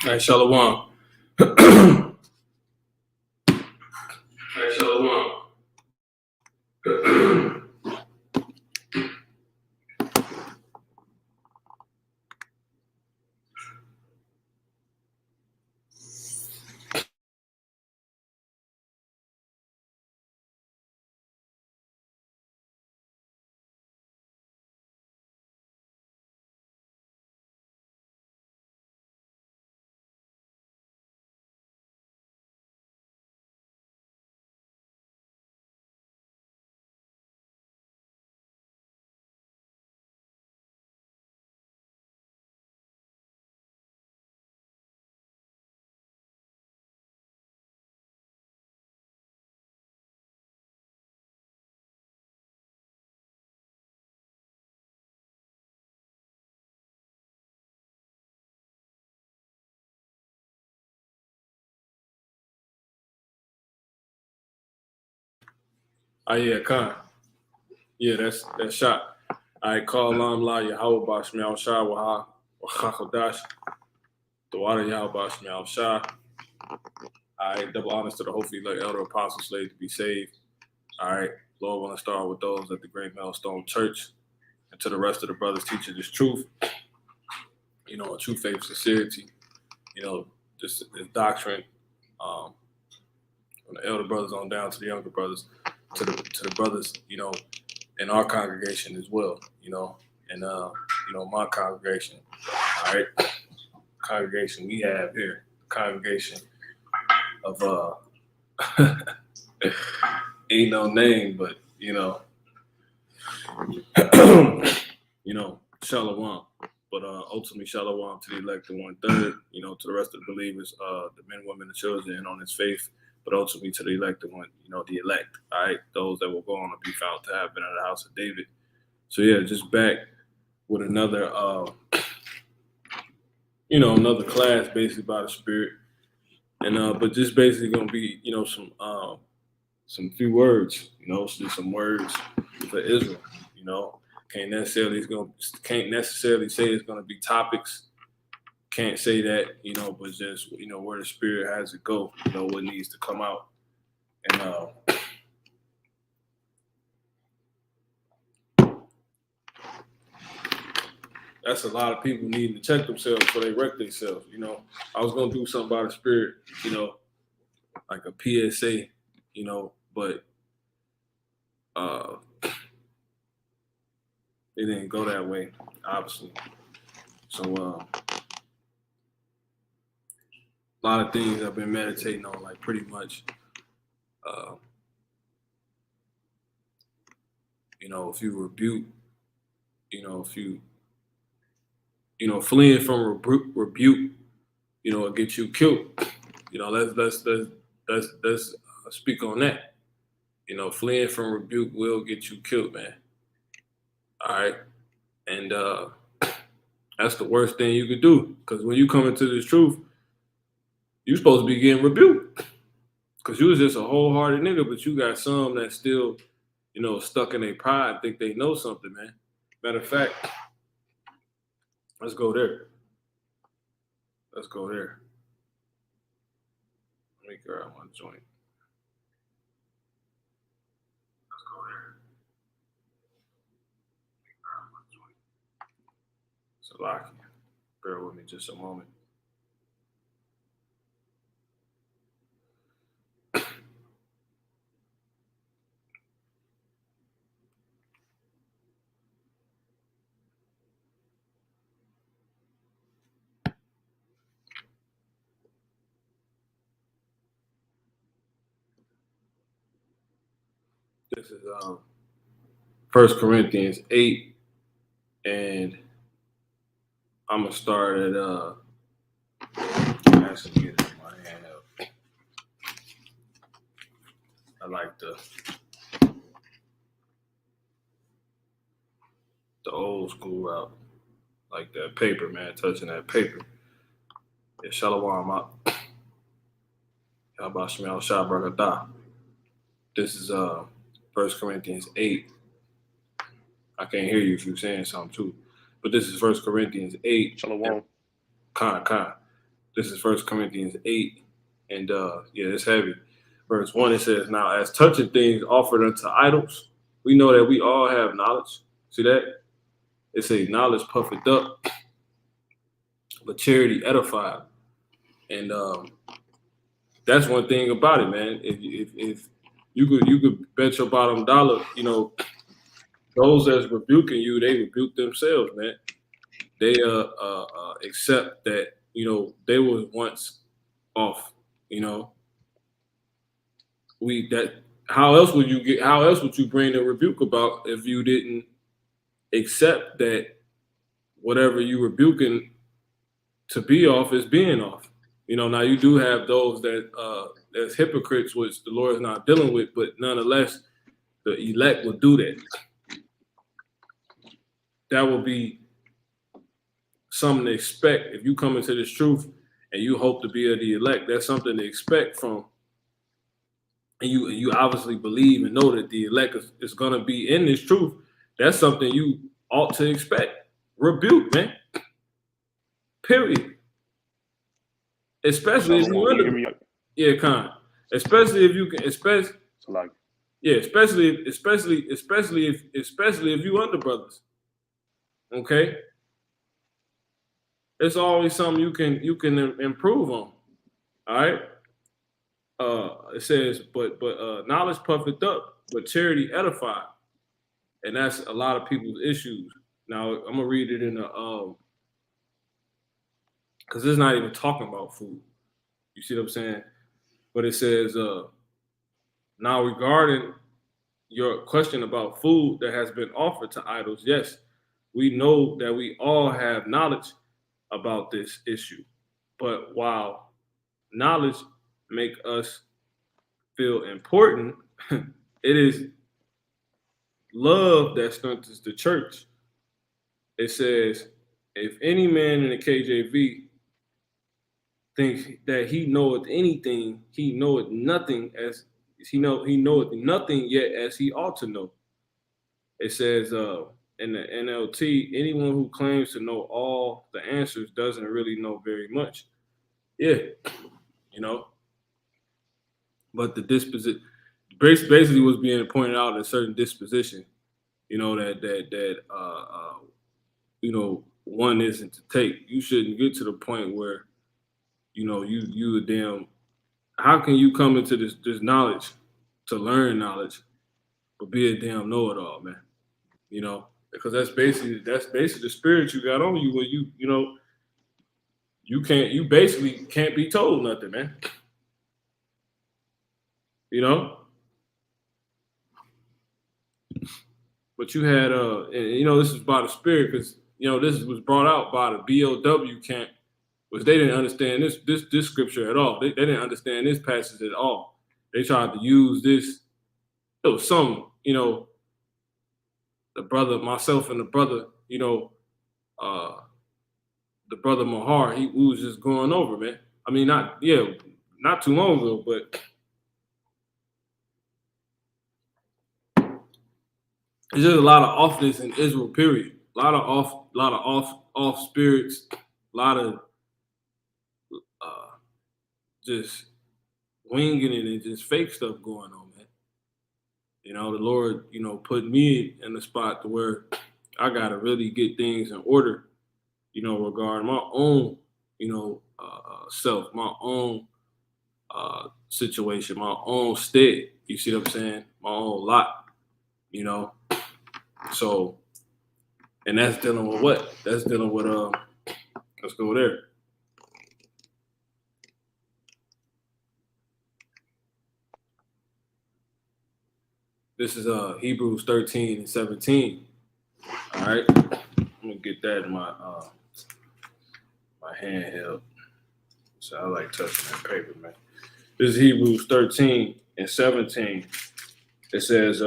All right, Shalom. All right, Shalom. Oh yeah, Khan. Yeah, that's shot. All right, call La Yahweh Bashmial Shah Waha Wachakodash. The water Yahweh Bashmial Shah. All right, double honors to the hopefully like elder apostle slave to be saved. All right, Lord, want to start with those at the Great Millstone Church, and to the rest of the brothers teaching this truth. You know, a true faith, sincerity. You know, this doctrine. Um, from the elder brothers on down to the younger brothers, to the brothers. You know, in our congregation as well. You know, and you know my congregation. All right, congregation we have here, congregation of ain't no name, but you know, you know, Shalom. But ultimately, Shalom to the elected 1/3. You know, to the rest of the believers, the men, women, the children, and on His faith. But ultimately to the elected one, you know, the elect. All right, those that will go on to be found to have been in the house of David. So yeah, just back with another, you know, another class basically by the Spirit, and but just basically gonna be, you know, some few words, you know, just some words for Israel, you know. Can't necessarily say it's gonna be topics. Can't say that, you know, but just you know where the Spirit has it go, you know, what needs to come out, and that's a lot of people needing to check themselves before they wreck themselves. You know, I was gonna do something by the Spirit, you know, like a PSA, you know, but uh, it didn't go that way, obviously. So a lot of things I've been meditating on, like pretty much, uh, you know, if you rebuke, you know, if you, you know, fleeing from rebuke, you know, it gets you killed. You know, let's speak on that. You know, fleeing from rebuke will get you killed, man. All right, and that's the worst thing you could do because when you come into this truth, you're supposed to be getting rebuked because you was just a wholehearted nigga, but you got some that still, you know, stuck in their pride, think they know something, man. Matter of fact, let's go there. Let's go there. Let me grab my joint. Let's go there. Let me grab my joint. So, like, bear with me just a moment. This is 1 Corinthians 8, and I'm gonna start at actually get it in my hand up. I like the old school route, like that paper, man, touching that paper. Yeah, Shalom up. Yabashmiel Shabrakata. This is 1 Corinthians 8. I can't hear you if you're saying something too. But this is 1 Corinthians 8. Shalom. Khan. This is 1 Corinthians 8, and yeah, it's heavy. Verse 1, it says, "Now as touching things offered unto idols, we know that we all have knowledge." See that? It says, "Knowledge puffeth up, but charity edified." And that's one thing about it, man. If you could bet your bottom dollar, those that's rebuking you, they rebuke themselves, man. They accept that they were once off. We that how else would you get? How else would you bring a rebuke about if you didn't accept that whatever you rebuking to be off is being off? Now you do have those that as hypocrites, which the Lord is not dealing with, but nonetheless, the elect will do that. That will be something to expect if you come into this truth and you hope to be of the elect. That's something to expect from, and you obviously believe and know that the elect is going to be in this truth. That's something you ought to expect. Rebuke, man. Period. Especially if you under, yeah, Con. Especially if you can, especially So like, yeah, especially if you under brothers. Okay, it's always something you can improve on. All right. It says, but knowledge puffeth up, but charity edify, and that's a lot of people's issues. Now I'm gonna read it in the because it's not even talking about food. You see what I'm saying? But it says, now regarding your question about food that has been offered to idols, yes, we know that we all have knowledge about this issue. But while knowledge make us feel important, it is love that strengthens the church. It says, if any man in the KJV thinks that he knoweth anything, he knoweth nothing as he knoweth nothing yet as he ought to know. It says in the NLT, anyone who claims to know all the answers doesn't really know very much. Yeah, but the disposition basically was being pointed out a certain disposition, that one isn't to take. You shouldn't get to the point where you a damn. How can you come into this knowledge to learn knowledge, but be a damn know-it-all, man? Because that's basically the spirit you got on you when you basically can't be told nothing, man. But you had this is by the spirit, because this was brought out by the BOW camp, which they didn't understand this scripture at all. They didn't understand this passage at all. They tried to use this. It was some, the brother, myself and the brother, the brother Mahar, he was just going over, man. I mean, not too long ago, but it's just a lot of offness in Israel, period. A lot of off spirits, a lot of just winging it and just fake stuff going on, man. The Lord, put me in the spot to where I gotta really get things in order, regarding my own, self, my own situation, my own state. You see what I'm saying? My own lot, So, and that's dealing with what? That's dealing with let's go there. This is Hebrews 13 and 17. All right. I'm gonna get that in my handheld. So I like touching that paper, man. This is Hebrews 13 and 17. It says,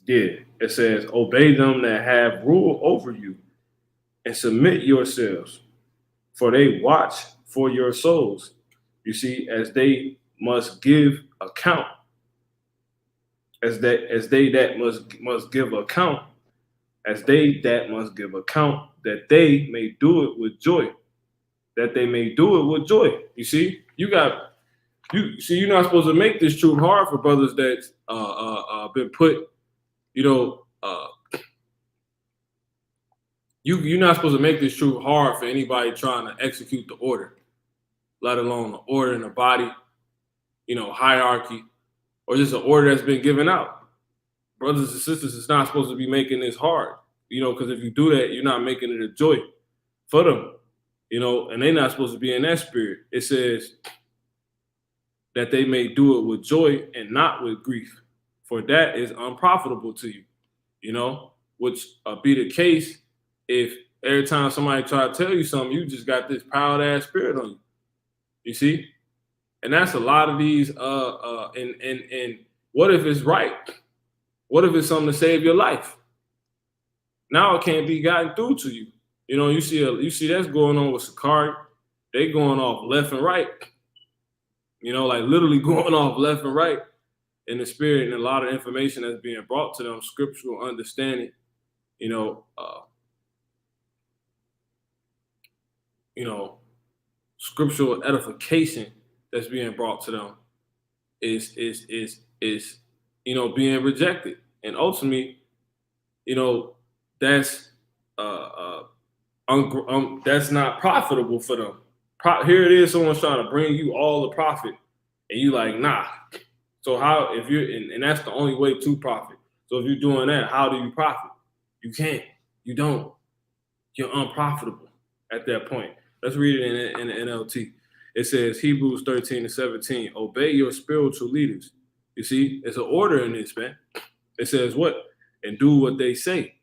it says, obey them that have rule over you and submit yourselves, for they watch for your souls. You see, as they must give account, as they that must give account, as they that must give account that they may do it with joy. That they may do it with joy. You see, you're not supposed to make this truth hard for brothers that's been put, you're not supposed to make this truth hard for anybody trying to execute the order, let alone the order in the body, hierarchy, or just an order that's been given out. Brothers and sisters, it's not supposed to be making this hard, because if you do that, you're not making it a joy for them, and they're not supposed to be in that spirit. It says that they may do it with joy and not with grief, for that is unprofitable to you, which be the case if every time somebody try to tell you something, you just got this proud ass spirit on you. You see? And that's a lot of these and what if it's right? What if it's something to save your life? Now it can't be gotten through to you. You see that's going on with Sakari. They going off left and right. Like literally going off left and right in the spirit, and a lot of information that's being brought to them, scriptural understanding, scriptural edification that's being brought to them is being rejected, and ultimately, that's that's not profitable for them. Here it is, someone's trying to bring you all the profit, and you like, nah. So how, if you're, and that's the only way to profit. So if you're doing that, how do you profit? You can't. You don't. You're unprofitable at that point. Let's read it in the NLT. It says, Hebrews 13-17, obey your spiritual leaders. You see, it's an order in this, man. It says what? And do what they say.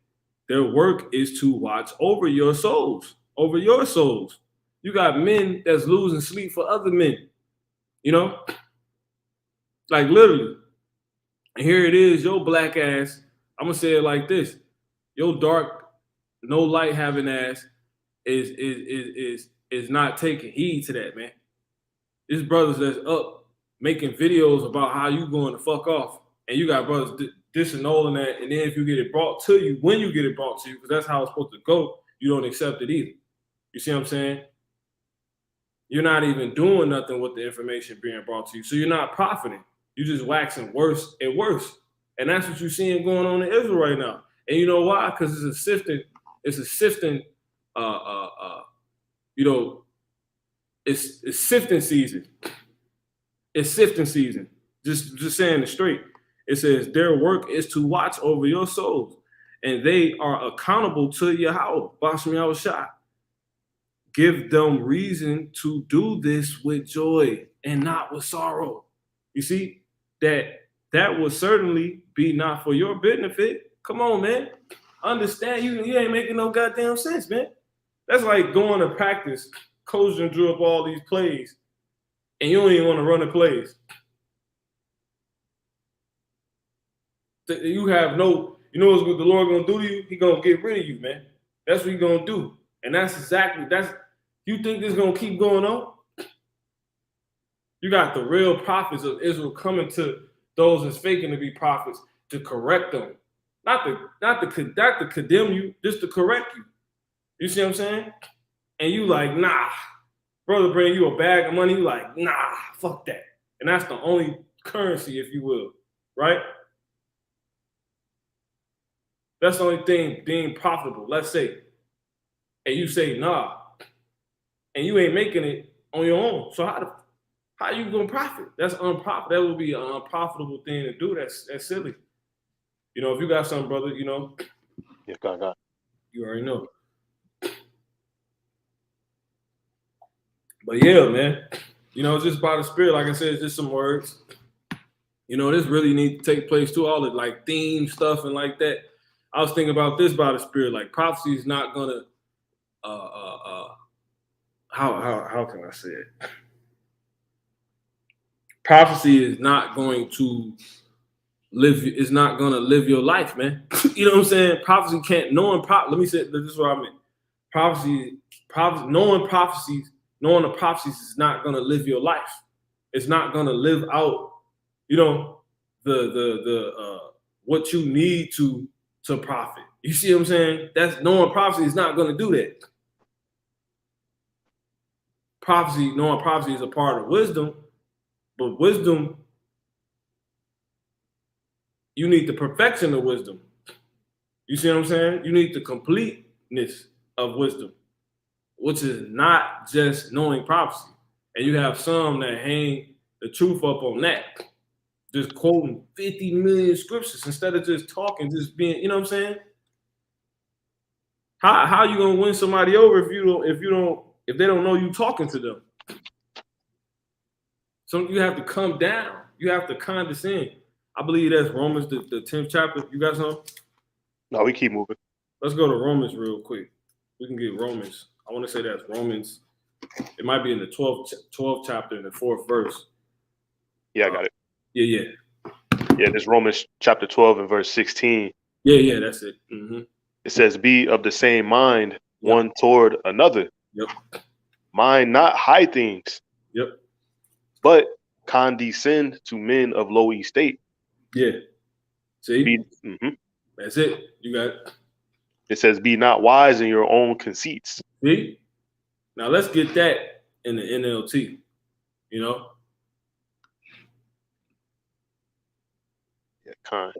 Their work is to watch over your souls. Over your souls. You got men that's losing sleep for other men. Like literally. And here it is, your black ass. I'm gonna say it like this. Your dark, no light having ass is not taking heed to that, man. There's brothers that's up making videos about how you going to fuck off. And you got brothers disannulling that. And then if you get it brought to you, when you get it brought to you, because that's how it's supposed to go, you don't accept it either. You see what I'm saying? You're not even doing nothing with the information being brought to you. So you're not profiting. You're just waxing worse and worse. And that's what you're seeing going on in Israel right now. And you know why? Because it's a sifting, it's sifting season. It's sifting season. Just saying it straight. It says their work is to watch over your souls, and they are accountable to Yahweh, Bashmi Yahushua. Give them reason to do this with joy and not with sorrow. You see, that will certainly be not for your benefit. Come on, man. Understand, you ain't making no goddamn sense, man. That's like going to practice, coach and drew up all these plays, and you don't even want to run the plays. You have no, what the Lord gonna do to you? He gonna get rid of you, man. That's what he gonna do. And you think this gonna keep going on? You got the real prophets of Israel coming to those that's faking to be prophets to correct them. Not to condemn you, just to correct you. You see what I'm saying? And you like, nah. Brother bring you a bag of money, you like, nah, fuck that. And that's the only currency, if you will, right? That's the only thing being profitable, let's say. And you say, nah. And you ain't making it on your own. So how you gonna profit? That's unprofitable. That would be an unprofitable thing to do. That's silly. If you got something, brother, Yes, God. You already know. But yeah, man, just by the spirit, like I said, it's just some words. This really needs to take place too. All the like theme stuff and like that. I was thinking about this by the spirit, like prophecy is not gonna how can I say it? Prophecy is not going to live, it's not gonna live your life, man. You know what I'm saying? Prophecy can't, let me say, this is what I meant. Prophecy, knowing the prophecies is not gonna live your life. It's not gonna live out, the what you need to to profit. You see what I'm saying? That's knowing prophecy is not going to do that. Knowing prophecy is a part of wisdom, but wisdom, you need the perfection of wisdom. You see what I'm saying? You need the completeness of wisdom, which is not just knowing prophecy. And you have some that hang the truth up on that, just quoting 50 million scriptures instead of just talking, just being, you know what I'm saying? How you gonna win somebody over if they don't know you talking to them? So you have to come down. You have to condescend. I believe that's Romans, the 10th chapter. You got something? No, we keep moving. Let's go to Romans real quick. We can get Romans. I want to say that's Romans. It might be in the 12th chapter in the 4th verse. Yeah, I got it. Yeah. Yeah, this Romans chapter 12 and verse 16. Yeah, that's it. Mm-hmm. It says, be of the same mind, one toward another. Yep. Mind not high things. Yep. But condescend to men of low estate. Yeah. See? Mm-hmm. That's it. You got it. It says, be not wise in your own conceits. See? Now let's get that in the NLT, you know? Yeah, kind.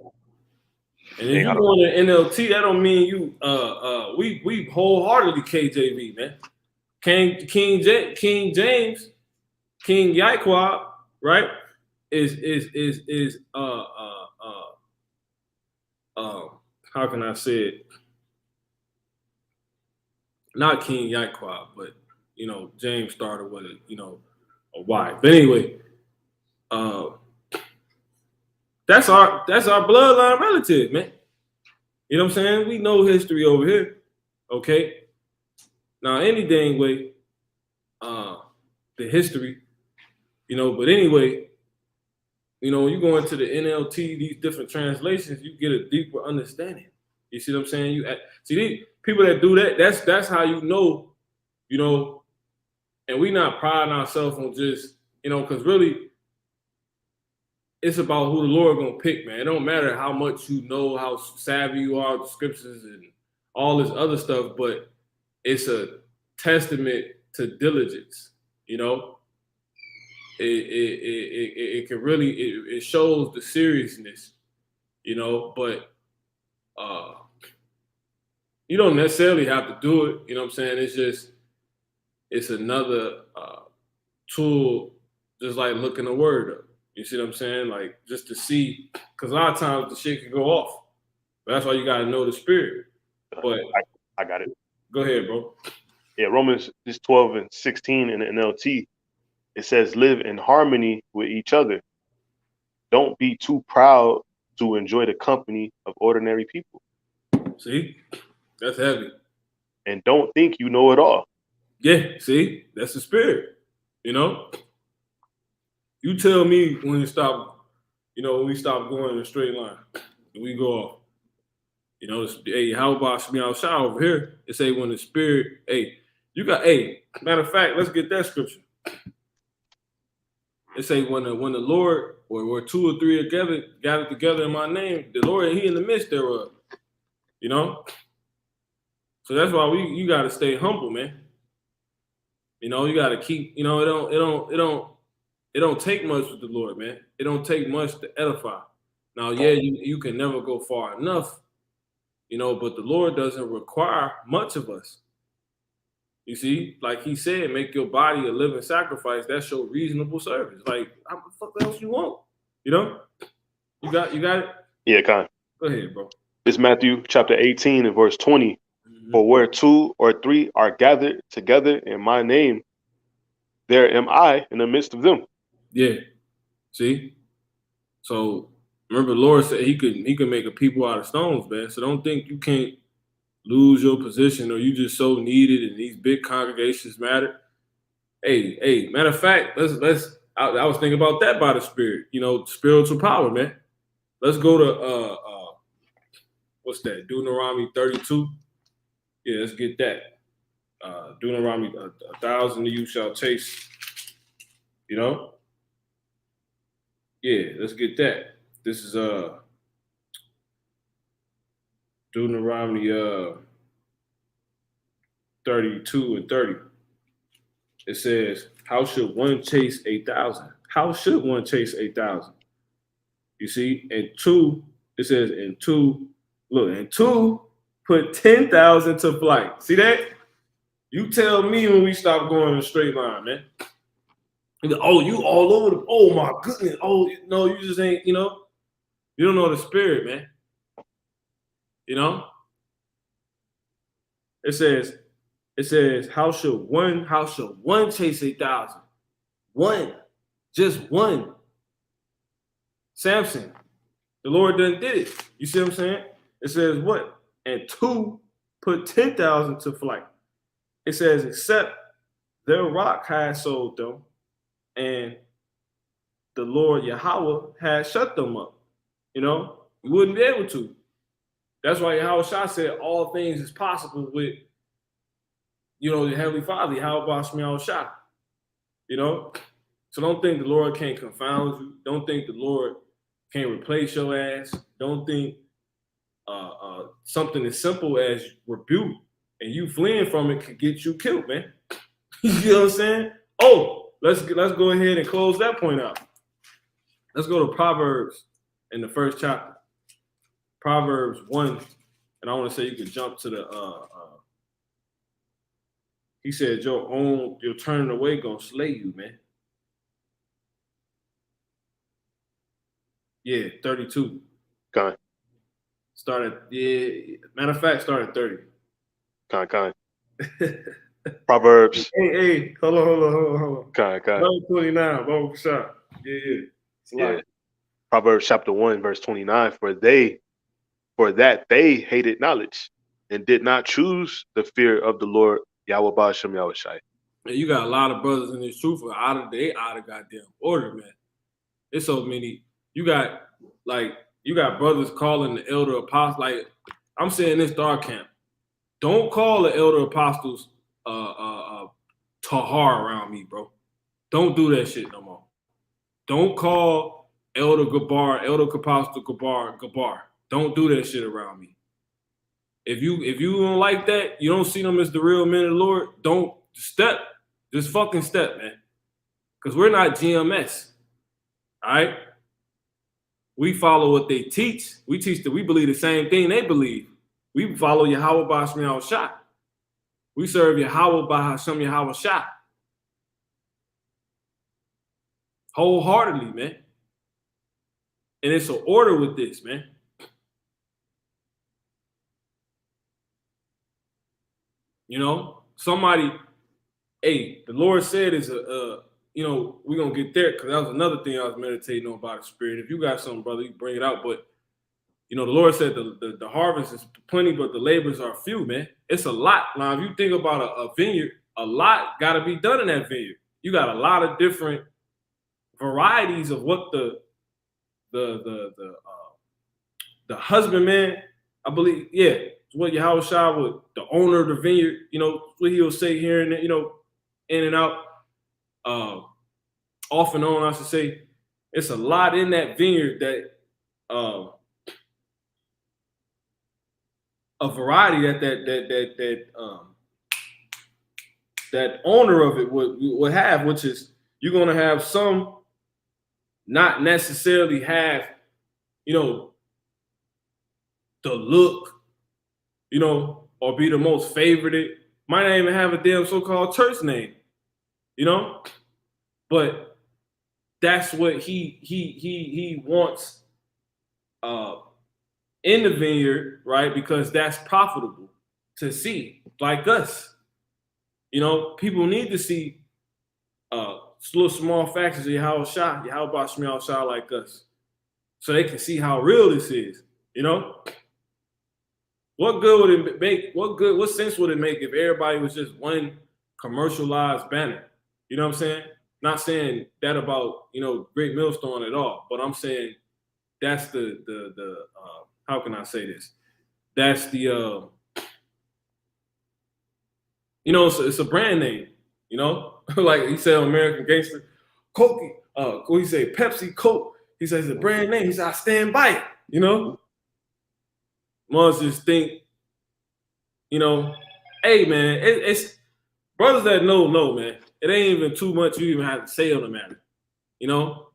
And if you go to NLT, that don't mean you we wholeheartedly KJV, man. King James, King Yaquab, right? Is how can I say it? Not King Yaquab, but you know, James started with a Y. But anyway, that's our bloodline relative, man. You know what I'm saying? We know history over here. Okay. Now, any dang way, the history, but anyway, when you go into the NLT, these different translations, you get a deeper understanding. You see what I'm saying? See these people that do that, that's how you know, and we not priding ourselves on just, because really it's about who the Lord gonna pick, man. It don't matter how much you know, how savvy you are with the scriptures and all this other stuff, but it's a testament to diligence, It can really it shows the seriousness, but you don't necessarily have to do it, you know what I'm saying? It's another tool, just like looking the word up. You see what I'm saying? Like just to see, because a lot of times the shit can go off. But that's why you gotta know the spirit. But I got it. Go ahead, bro. Yeah, Romans 12 and 16 in the NLT, it says, live in harmony with each other. Don't be too proud to enjoy the company of ordinary people. See, that's heavy. And don't think you know it all. Yeah, see, that's the spirit. You tell me when you stop, when we stop going in a straight line and we go off. Hey, how about Shmi Al-Shah over here? It say when the spirit, matter of fact, let's get that scripture. It say when the Lord or two or three are gathered together in my name, the Lord, he in the midst thereof. So that's why you gotta stay humble, man. You gotta keep, it don't take much with the Lord, man. It don't take much to edify. Now, yeah, you can never go far enough, but the Lord doesn't require much of us. You see, like he said, make your body a living sacrifice. That's your reasonable service. Like, what the fuck else you want? You got it? Yeah, Con. Go ahead, bro. It's Matthew chapter 18 and verse 20. Mm-hmm. For where 2 or 3 are gathered together in my name, there am I in the midst of them. Yeah. See? So remember, the Lord said he could make a people out of stones, man. So don't think you can't lose your position or you just so needed and these big congregations matter. Hey, matter of fact, I was thinking about that by the Spirit, spiritual power, man. Let's go to what's that? Deuteronomy 32. Yeah, let's get that. Deuteronomy 1,000 of you shall chase. Yeah, let's get that. This is Deuteronomy 32 and 30. It says, how should one chase 8,000? How should one chase 8,000? You see, and two, it says, and two, look, and two put 10,000 to flight. See that? You tell me when we stop going in a straight line, man. Oh, you all over the, oh my goodness. Oh, no, you just ain't, you don't know the spirit, man. It says, how should one chase 8,000? One, just one. Samson, the Lord done did it. You see what I'm saying? It says what? And two put 10,000 to flight. It says, except their rock had sold them, and the Lord Yahweh had shut them up. You wouldn't be able to. That's why Yahweh Shah said all things is possible with, the Heavenly Father, Yahweh Shah. So don't think the Lord can't confound you. Don't think the Lord can't replace your ass. Don't think something as simple as rebuke and you fleeing from it could get you killed, man. You know what I'm saying? Oh, let's go ahead and close that point out. Let's go to Proverbs in the first chapter. Proverbs 1, and I want to say you could jump to the he said your turning away gonna slay you, man. Yeah, 32. Con. Matter of fact, started 30. Con. Proverbs. Hey, hold on. Con. Number 29, Bob Shah. Yeah. Proverbs chapter 1, verse 29. For that they hated knowledge and did not choose the fear of the Lord Yahweh Ba'ashem Yahweh Shai. And you got a lot of brothers in this truth out of goddamn order, man. It's so many. You got brothers calling the elder apostles. Like, I'm saying this dark camp. Don't call the elder apostles Tahar around me, bro. Don't do that shit no more. Don't call Elder Gabar, Elder Apostle Gabar. Don't do that shit around me. If you don't like that, you don't see them as the real men of the Lord, don't step. Just fucking step, man. Because we're not GMS. All right? We follow what they teach. We teach that we believe the same thing they believe. We follow Yahweh Ba'ashem Yahweh Shah. We serve Yahweh Ba'ashem Yahweh Shah. Wholeheartedly, man. And it's an order with this, man. Somebody, the Lord said is we're going to get there, because that was another thing I was meditating on about the spirit. If you got something, brother, you can bring it out. But, the Lord said the harvest is plenty, but the labors are few, man. It's a lot. Now, if you think about a vineyard, a lot got to be done in that vineyard. You got a lot of different varieties of what the husbandman, I believe, what Yahweh Shah would, the owner of the vineyard, what he'll say here and in and out, off and on, I should say. It's a lot in that vineyard that a variety that owner of it would have, which is you're gonna have some not necessarily have, the look, or be the most favored. Might not even have a damn so-called church name, but that's what he wants in the vineyard, right? Because that's profitable to see, like us. People need to see little small factors of Yahweh Shah, Yahweh Ba'ashem Yahweh Shah like us, so they can see how real this is. What good would it make? What sense would it make if everybody was just one commercialized banner? You know what I'm saying? Not saying that about Great Millstone at all, but I'm saying that's the how can I say this? That's the it's a brand name. Like he said, American Gangster, Coke. What he say? Pepsi, Coke. He says it's a brand name. He said I stand by it. Must just think, you know, hey man, it's brothers that know, man. It ain't even too much you even have to say on the matter. You know,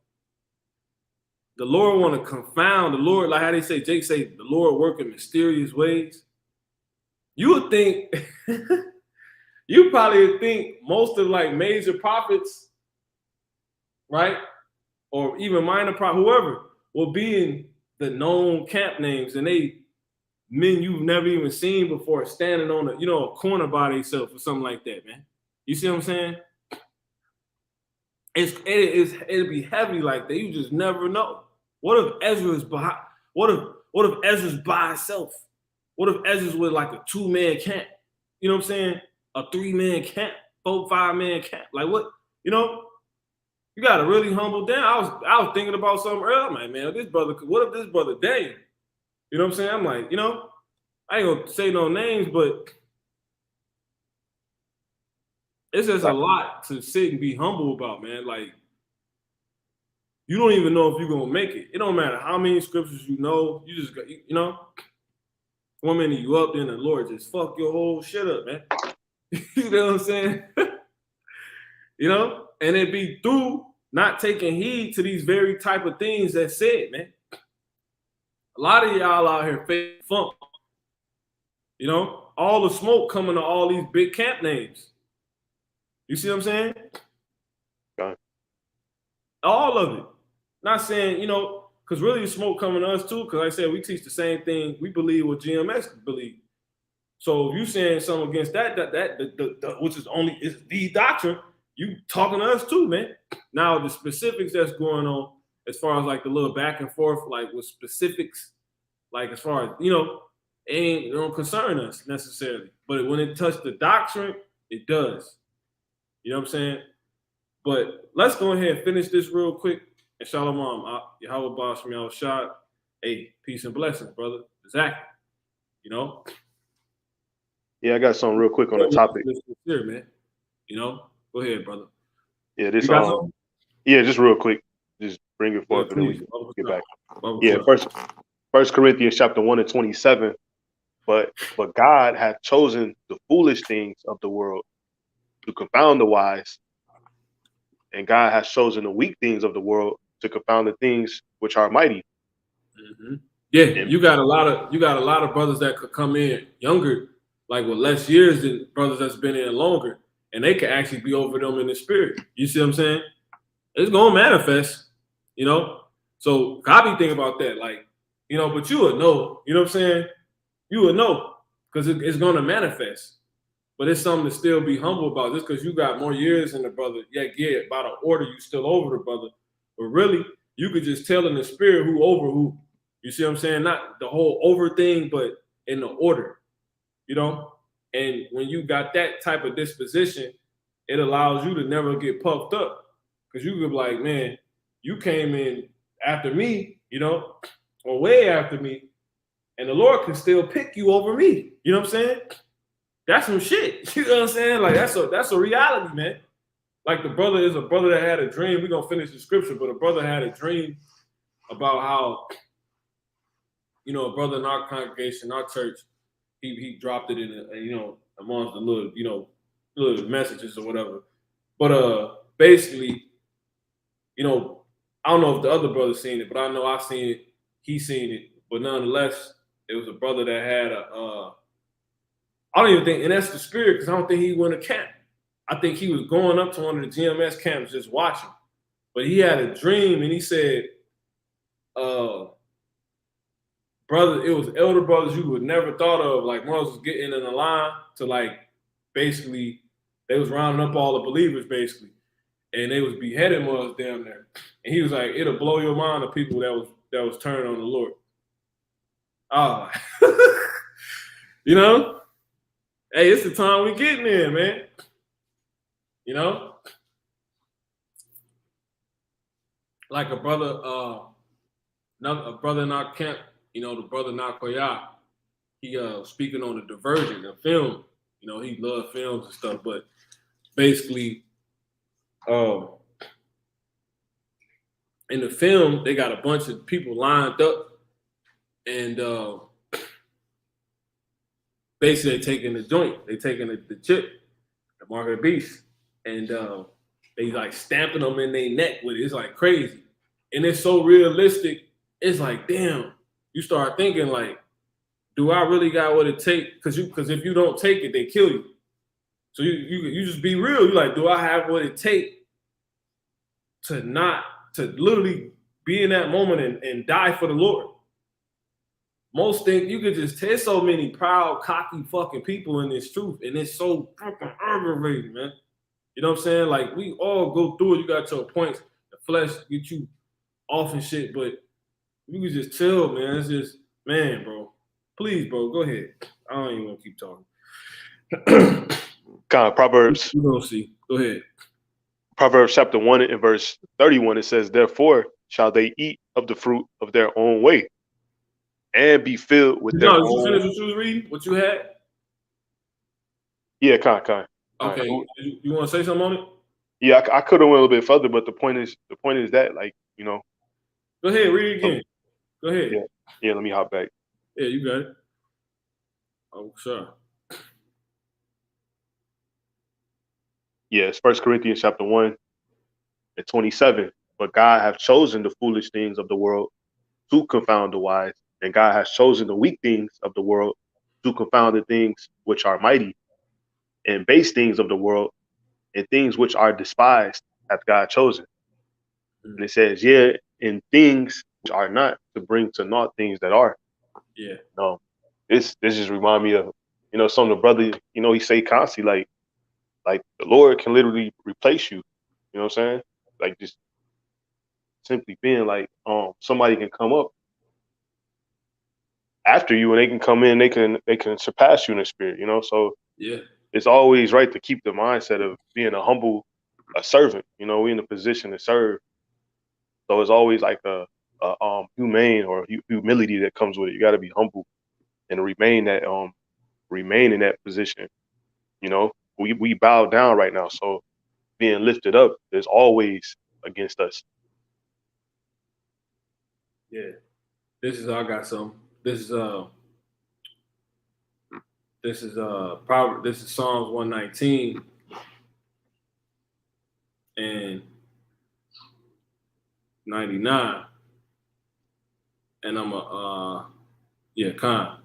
the Lord want to confound the Lord, like how they say, Jake say, the Lord work in mysterious ways. You would think, you probably would think most of like major prophets, right, or even minor prophet, whoever, will be in the known camp names, and they men you've never even seen before standing on a corner by themselves or something like that, man. You see what I'm saying? It'll be heavy like that. You just never know. What if Ezra is behind? What if Ezra's by himself? What if Ezra's with like a 2-man camp? You know what I'm saying? A 3-man camp, 4-5-man camp. Like what? You know, you gotta really humble down. I was thinking about something earlier. I'm like, man, this brother. What if this brother Daniel? You know what I'm saying? I'm like, I ain't gonna say no names, but it's just a lot to sit and be humble about, man. Like, you don't even know if you're gonna make it. It don't matter how many scriptures you know. You just got, one minute you up, then the Lord just fuck your whole shit up, man. You know what I'm saying? And it be through not taking heed to these very type of things that said, man. A lot of y'all out here fake funk. All the smoke coming to all these big camp names. You see what I'm saying? Okay. All of it. Not saying, because really the smoke coming to us too, because like I said, we teach the same thing. We believe what GMS believe. So if you saying something against that which is the doctrine, you talking to us too, man. Now the specifics that's going on, as far as like the little back and forth, like with specifics, like as far as it don't concern us necessarily. But when it touches the doctrine, it does. You know what I'm saying? But let's go ahead and finish this real quick. And Shalom, Yahweh Boss from y'all shot. Hey, peace and blessings, brother. Exactly. Yeah, I got something real quick on the topic. Here, man. Go ahead, brother. Yeah, yeah, just real quick. Just bring it forth and then we can get back. Yeah, First Corinthians chapter 1 and 27. But God hath chosen the foolish things of the world to confound the wise, and God has chosen the weak things of the world to confound the things which are mighty. Mm-hmm. Yeah, you got a lot of brothers that could come in younger, like with less years than brothers that's been in longer, and they can actually be over them in the spirit. You see what I'm saying? It's gonna manifest, So I be thinking about that, like, but you would know, you know what I'm saying? You would know because it's gonna manifest. But it's something to still be humble about. Just because you got more years than the brother, yeah, by the order you still over the brother. But really, you could just tell in the spirit who over who. You see what I'm saying? Not the whole over thing, but in the order. And when you got that type of disposition, it allows you to never get puffed up. Because you could be like, man, you came in after me, or way after me, and the Lord can still pick you over me. You know what I'm saying? That's some shit. You know what I'm saying? Like that's a reality, man. Like the brother is a brother that had a dream. We're gonna finish the scripture, but a brother had a dream about how, a brother in our congregation, our church, he dropped it in amongst the little messages or whatever. But basically, I don't know if the other brother seen it, but I know I seen it. He seen it, but nonetheless, it was a brother that had I don't even think, and that's the spirit, because I don't think he went to camp. I think he was going up to one of the GMS camps just watching. But he had a dream, and he said, brother, it was elder brothers you would never thought of. Like Moses was getting in the line to like, basically, they was rounding up all the believers, basically. And they was beheading Moses down there. And he was like, it'll blow your mind, the people that was turning on the Lord. Oh, hey, it's the time we getting in, man. Like a brother in our camp, the brother Nakoya, he speaking on the Divergent, the film. He loved films and stuff, but basically, in the film, they got a bunch of people lined up, and basically they taking the joint, they taking the chip, the mark of the beast, and they like stamping them in their neck with it. It's like crazy, and it's so realistic. It's like, damn, you start thinking like, do I really got what it takes? Because if you don't take it, they kill you. So you just be real. You like, do I have what it takes to not to literally be in that moment and die for the Lord? Most think you could just there's so many proud, cocky fucking people in this truth, and it's so fucking aggravating, man. You know what I'm saying? Like we all go through it. You got your points. The flesh get you off and shit, but you can just chill, man. It's just, man, bro. Please, bro, go ahead. I don't even want to keep talking. Kind of Proverbs. You don't see. Go ahead. Proverbs chapter 1 and verse 31. It says, "Therefore shall they eat of the fruit of their own way, and be filled with their No, did you own." finish what you was reading? What you had? Yeah, kind. Okay. You want to say something on it? Yeah, I could have went a little bit further, but the point is that, like, you know. Go ahead, read it again. Go ahead. Yeah. Let me hop back. Yeah, you got it. Oh, sure. Yeah, it's 1 Corinthians chapter 1 and 27. But God hath chosen the foolish things of the world to confound the wise, and God has chosen the weak things of the world to confound the things which are mighty, and base things of the world, and things which are despised hath God chosen. And it says, yeah, in things which are not, to bring to naught things that are. Yeah. No, this just remind me of, some of the brother, he say constantly, like the Lord can literally replace you. You know what I'm saying? Like just simply being like, somebody can come up after you and they can come in, they can surpass you in the spirit, So Yeah. it's always right to keep the mindset of being a servant. We in a position to serve. So it's always like a humane or humility that comes with it. You got to be humble and remain in that position. We bow down right now, so being lifted up is always against us. Yeah. I got some. This is Psalms 119 and 99. And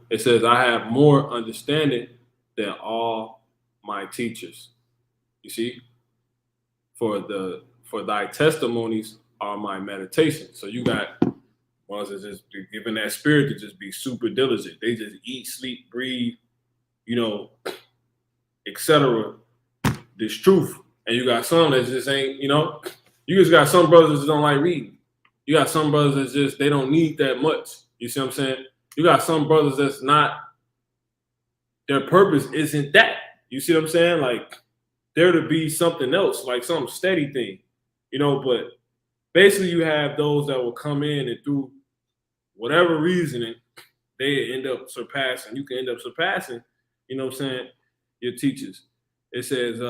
it says, I have more understanding than all my teachers. You see? For thy testimonies are my meditation. So you got ones that just given that spirit to just be super diligent. They just eat, sleep, breathe, etc. This truth. And you got some that just ain't, you just got some brothers that don't like reading. You got some brothers that just they don't need that much. You see what I'm saying? You got some brothers that's not, their purpose isn't that. You see what I'm saying? Like there to be something else, like some steady thing, but basically you have those that will come in and through whatever reasoning, they end up surpassing. You can end up surpassing, you know what I'm saying, your teachers. It says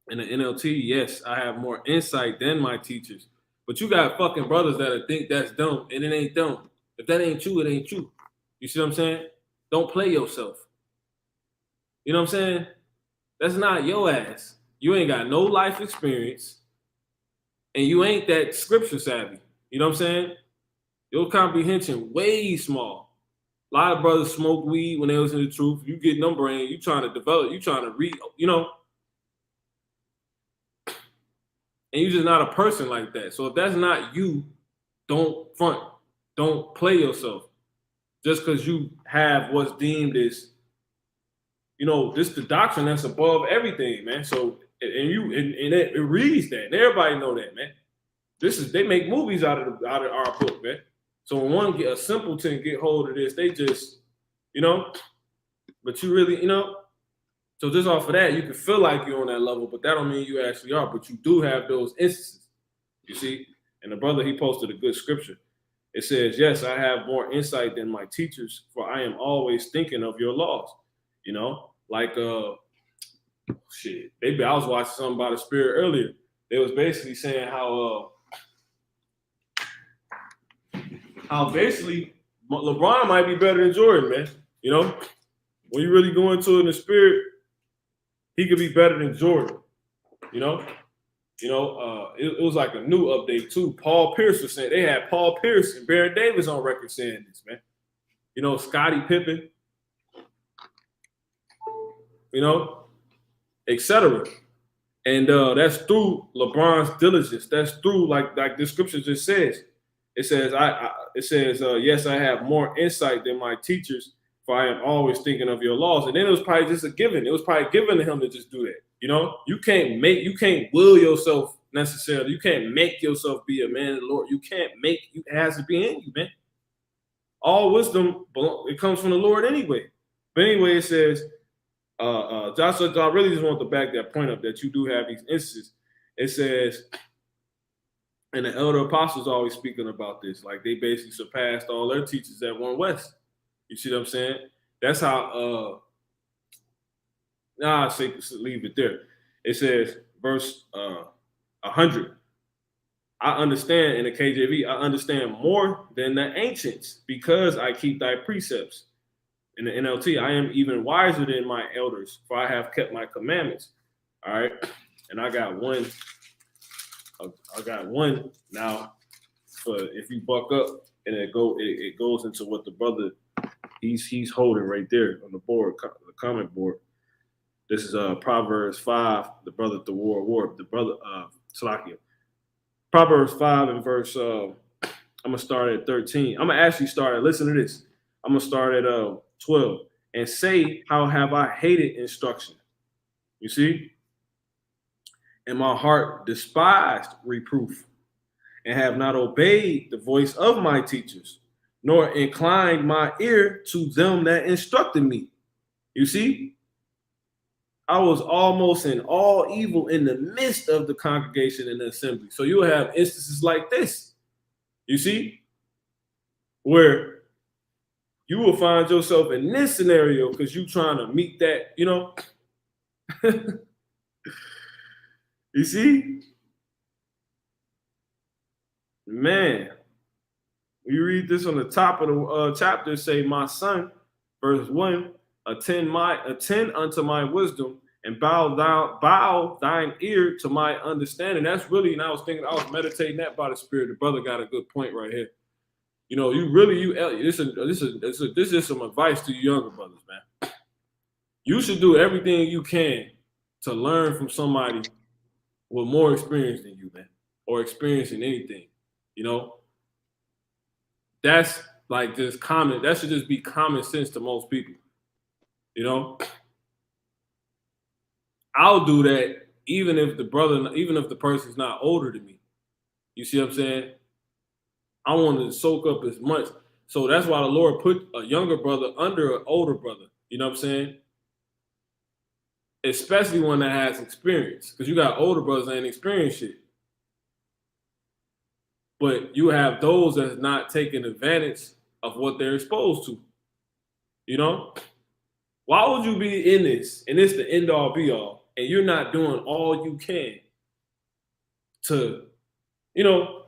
in the NLT, yes, I have more insight than my teachers. But you got fucking brothers that think that's dumb, and it ain't dumb. If that ain't true, it ain't true. You see what I'm saying? Don't play yourself. You know what I'm saying? That's not your ass. You ain't got no life experience, and you ain't that scripture savvy. You know what I'm saying? Your comprehension way small. A lot of brothers smoke weed when they was in the truth. You get them brain, you trying to develop, you trying to read, and you're just not a person like that. So if that's not you, don't front. Don't play yourself. Just because you have what's deemed as, this the doctrine that's above everything, man. So it reads that, and everybody know that, man. They make movies out of our book, man. So when a simpleton get hold of this, they just, but you really, so just off of that, you can feel like you're on that level, but that don't mean you actually are. But you do have those instances, you see. And the brother, he posted a good scripture. It says, yes, I have more insight than my teachers, for I am always thinking of your laws. Like I was watching something about the spirit earlier. They was basically saying how basically LeBron might be better than Jordan, man. You know, when you really go into it in the spirit, he could be better than Jordan. You know, it was like a new update too. Paul Pierce was saying they had Paul Pierce and Baron Davis on record saying this, man. You know, Scottie Pippen, you know, etc. And that's through LeBron's diligence. That's through like the scripture just says. It says yes, I have more insight than my teachers, for I am always thinking of your laws. And then it was probably just a given. It was probably given to him to just do that. You know, you can't will yourself necessarily. You can't make yourself be a man of the Lord. You can't make it has to be in you, man. All wisdom it comes from the Lord anyway. But anyway, it says, Joshua, I really just want to back that point up that you do have these instances. It says, and the elder apostles always speaking about this, like they basically surpassed all their teachers at One West. You see what I'm saying? That's how. I say leave it there. It says, verse 100. I understand in the KJV. I understand more than the ancients because I keep thy precepts. In the NLT, I am even wiser than my elders, for I have kept my commandments. All right, and I got one. I got one now. For if you buck up, and it goes into what the brother he's holding right there on the board, the comment board. This is Proverbs 5. The brother at the war. The brother Salakia. Proverbs 5 and verse. I'm gonna start at 13. I'm gonna actually start at. Listen to this. I'm gonna start at 12 and say, how have I hated instruction? You see? And my heart despised reproof, and have not obeyed the voice of my teachers, nor inclined my ear to them that instructed me. You see? I was almost in all evil in the midst of the congregation and the assembly. So you'll have instances like this. You see? Where you will find yourself in this scenario because you're trying to meet that, you know. You see? Man, you read this on the top of the chapter, say, my son, verse 1, attend unto my wisdom and bow thine ear to my understanding. That's really, and I was meditating that by the Spirit. The brother got a good point right here. You know, this is some advice to you younger brothers, man. You should do everything you can to learn from somebody with more experience than you, man, or experience in anything. You know, that's like just common. That should just be common sense to most people. You know, I'll do that even if the person's not older than me. You see what I'm saying? I want to soak up as much. So that's why the Lord put a younger brother under an older brother. You know what I'm saying? Especially one that has experience. Because you got older brothers that ain't experienced shit. But you have those that's not taking advantage of what they're exposed to. You know? Why would you be in this, and it's the end all be all, and you're not doing all you can to, you know,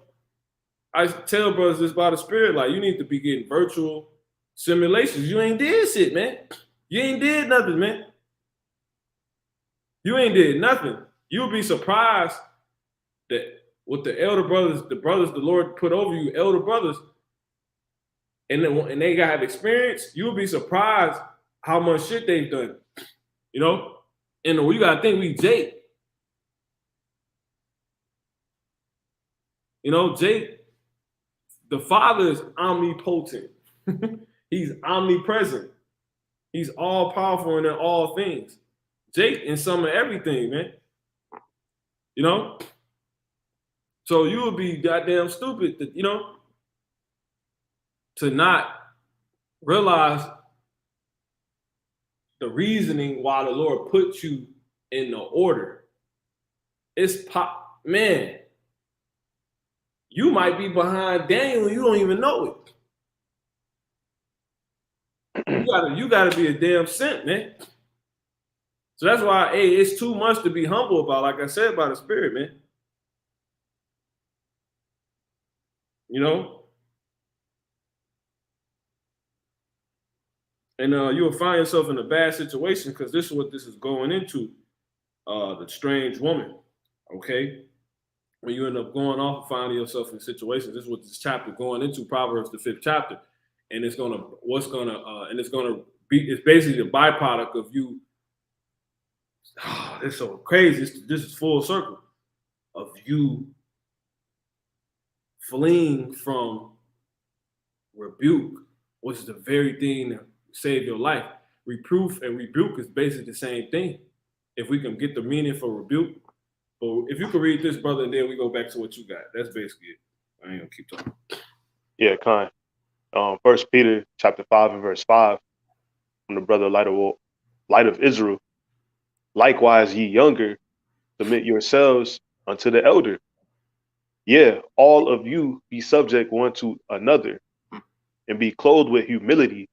I tell brothers this by the Spirit, like you need to be getting virtual simulations. You ain't did shit, man. You ain't did nothing, man. You ain't did nothing. You'll be surprised that with the elder brothers, the Lord put over you, elder brothers, and they got experience, you'll be surprised how much shit they've done. You know? And you gotta think we Jake. You know, Jake, the Father is omnipotent. He's omnipresent. He's all powerful in all things. Jake in some of everything, man. You know? So you would be goddamn stupid to, you know, to not realize the reasoning why the Lord put you in the order. Man. You might be behind Daniel and you don't even know it. You gotta be a damn saint, man. So that's why, hey, it's too much to be humble about, like I said, by the Spirit, man. You know? And you'll find yourself in a bad situation because this is what this is going into. The strange woman. Okay, when you end up going off and finding yourself in situations, this is what this chapter going into, Proverbs the 5th chapter, and it's gonna be, it's basically the byproduct of you. Oh, it's so crazy. This is full circle of you fleeing from rebuke, which is the very thing that saved your life. Reproof and rebuke is basically the same thing. If we can get the meaning for rebuke, but if you can read this, brother, and then we go back to what you got. That's basically it. I ain't gonna keep talking. Yeah, kind. 1 Peter chapter 5 and verse 5 from the brother Light of Israel. Likewise, ye younger, submit yourselves unto the elder. Yeah, all of you be subject one to another, and be clothed with humility.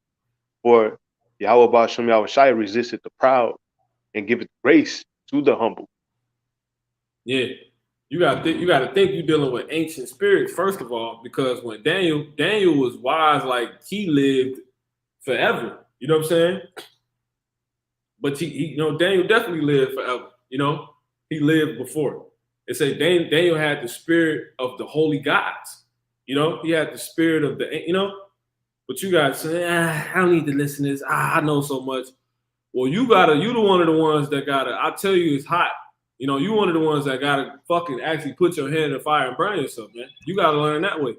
For Yahweh Bashem Yahushai resisteth the proud, and giveth grace to the humble. Yeah, you got to think you're dealing with ancient spirits first of all, because when Daniel was wise, like he lived forever. You know what I'm saying? But he Daniel definitely lived forever. You know, he lived before. It said Daniel had the spirit of the holy gods. You know, he had the spirit of But you guys say, I don't need to listen to this. I know so much. Well, you the one of the ones that gotta. I tell you, it's hot. You know, you one of the ones that gotta fucking actually put your hand in the fire and burn yourself, man. You gotta learn that way.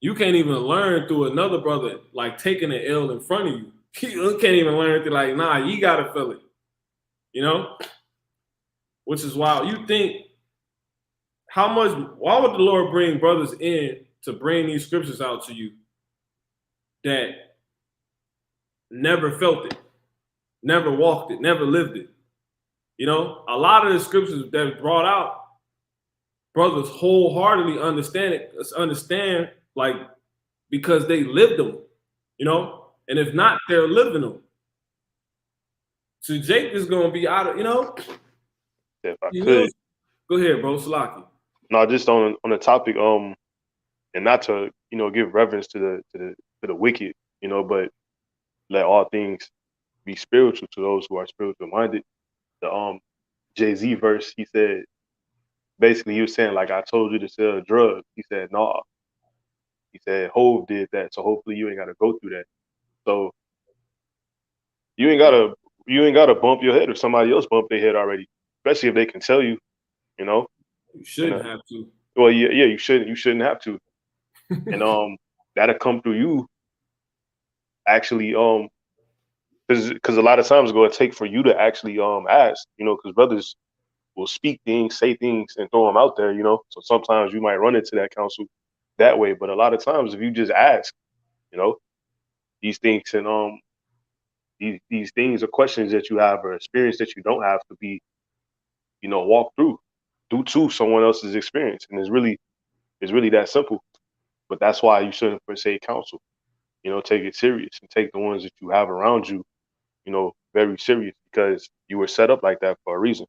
You can't even learn through another brother like taking an L in front of you. You can't even learn through like, nah, you gotta feel it. You know, which is why you think why would the Lord bring brothers in to bring these scriptures out to you that never felt it, never walked it, never lived it? You know, a lot of the scriptures that brought out, brothers wholeheartedly understand like because they lived them, you know, and if not, they're living them. So Jake is gonna be out of, If I you know. could, Go ahead, bro, Salaki. no, just on the topic, and not to give reverence to the wicked, but let all things be spiritual to those who are spiritual minded. The Jay-Z verse, he said, basically he was saying like, I told you to sell drugs. He said, no. He said Hove did that, so hopefully you ain't got to go through that. So you ain't gotta bump your head if somebody else bumped their head already, especially if they can tell you, you know. You And shouldn't have to. well, yeah, you shouldn't have to, and that'll come through you actually, because a lot of times it's going to take for you to actually ask, because brothers will speak things, say things, and throw them out there, So sometimes you might run into that counsel that way, but a lot of times if you just ask, you know, these things and these things or questions that you have or experience that you don't have to be, walked through due to someone else's experience, and it's really that simple. But that's why you shouldn't forsake counsel. Take it serious and take the ones that you have around you, very serious because you were set up like that for a reason.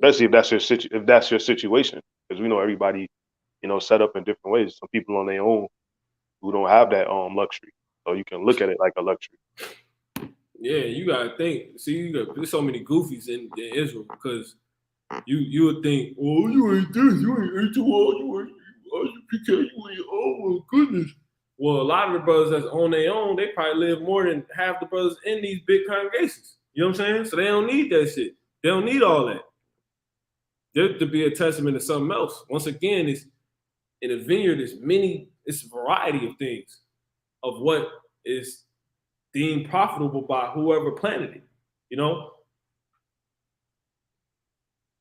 Especially if that's your situation, because we know everybody, set up in different ways. Some people on their own who don't have that luxury, so you can look at it like a luxury. Yeah, you gotta think. See, there's so many goofies in Israel because you would think, oh, you ain't this, you ain't into all, you ain't PK, you ain't. Oh my goodness. Well, a lot of the brothers that's on their own, they probably live more than half the brothers in these big congregations. You know what I'm saying? So they don't need that shit. They don't need all that. They're to be a testament to something else. Once again, it's in a vineyard. It's a variety of things of what is deemed profitable by whoever planted it. You know,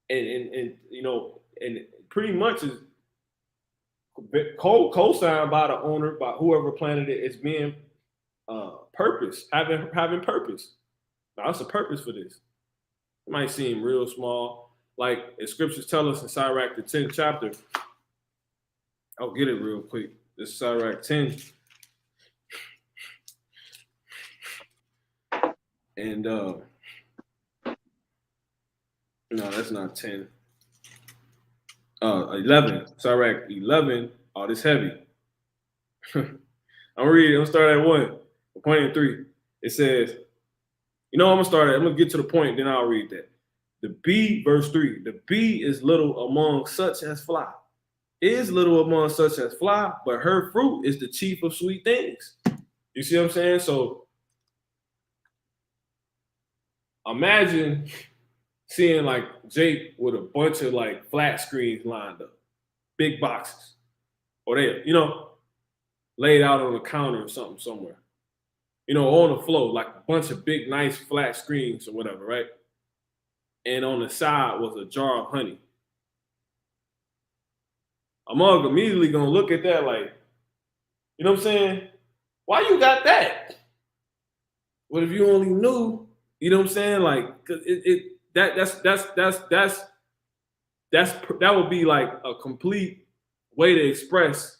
and pretty much is co-signed by the owner, by whoever planted it, as being purpose, having purpose. Now, that's a purpose for this. It might seem real small, like as scriptures tell us in Sirach the 10th chapter. I'll get it real quick. This is Sirach 10. And no, that's not 10. 11. Sirach 11. Oh, this heavy. I'm reading. I'm start at 1. Point in 3. It says, I'm gonna get to the point, then I'll read that. The bee, verse 3. The bee is little among such as fly. Is little among such as fly, but her fruit is the chief of sweet things. You see what I'm saying? So imagine seeing like Jake with a bunch of like flat screens lined up, big boxes, or they, laid out on the counter or something somewhere, on the floor, like a bunch of big, nice flat screens or whatever, right? And on the side was a jar of honey. A mug immediately gonna look at that like, you know what I'm saying? Why you got that? What if you only knew? You know what I'm saying? Like, that would be like a complete way to express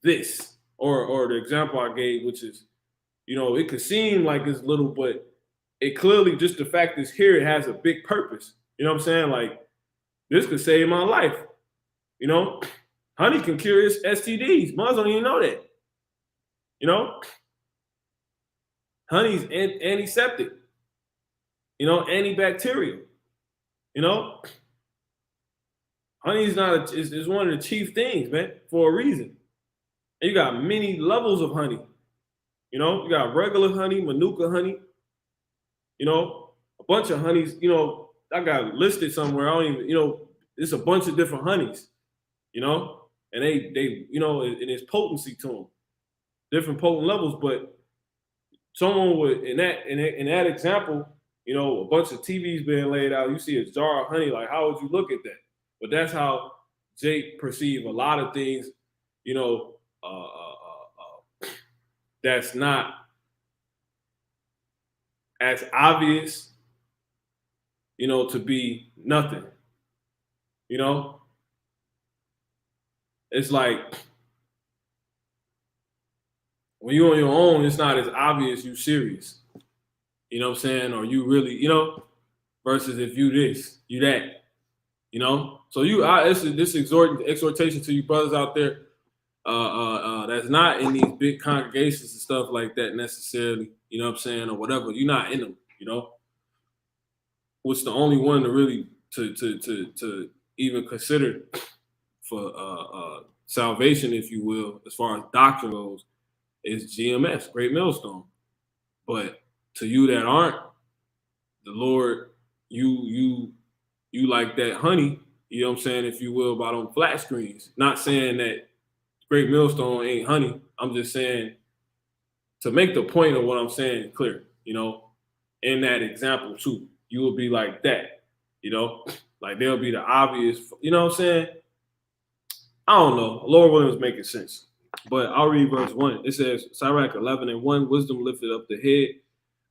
this, or the example I gave, which is, it could seem like it's little, but it clearly, just the fact is here, it has a big purpose. You know what I'm saying? Like, this could save my life. Honey can cure STDs. Moms don't even know that. Honey's antiseptic. Antibacterial. Honey's is one of the chief things, man, for a reason. And you got many levels of honey. You got regular honey, manuka honey. A bunch of honeys. I got listed somewhere. I don't even. It's a bunch of different honeys. And they and it's potency to them, different potent levels. But someone would in that example, a bunch of TVs being laid out. You see a jar of honey. Like, how would you look at that? But that's how Jake perceived a lot of things. That's not as obvious, to be nothing. It's like when you're on your own, it's not as obvious you serious. You know what I'm saying? Or you really, versus if you this, you that. So this exhortation to you brothers out there, that's not in these big congregations and stuff like that necessarily, you know what I'm saying, or whatever. You're not in them, What's the only one to really to even consider for salvation, if you will, as far as doctrine goes, is GMS, Great Millstone. But to you that aren't, the Lord, you like that honey, you know what I'm saying, if you will, about on flat screens. Not saying that Great Millstone ain't honey. I'm just saying to make the point of what I'm saying clear, in that example too, you will be like that, like there'll be the obvious, you know what I'm saying? I don't know. Lord Williams making sense. But I'll read verse 1. It says, Sirach 11:1, wisdom lifted up the head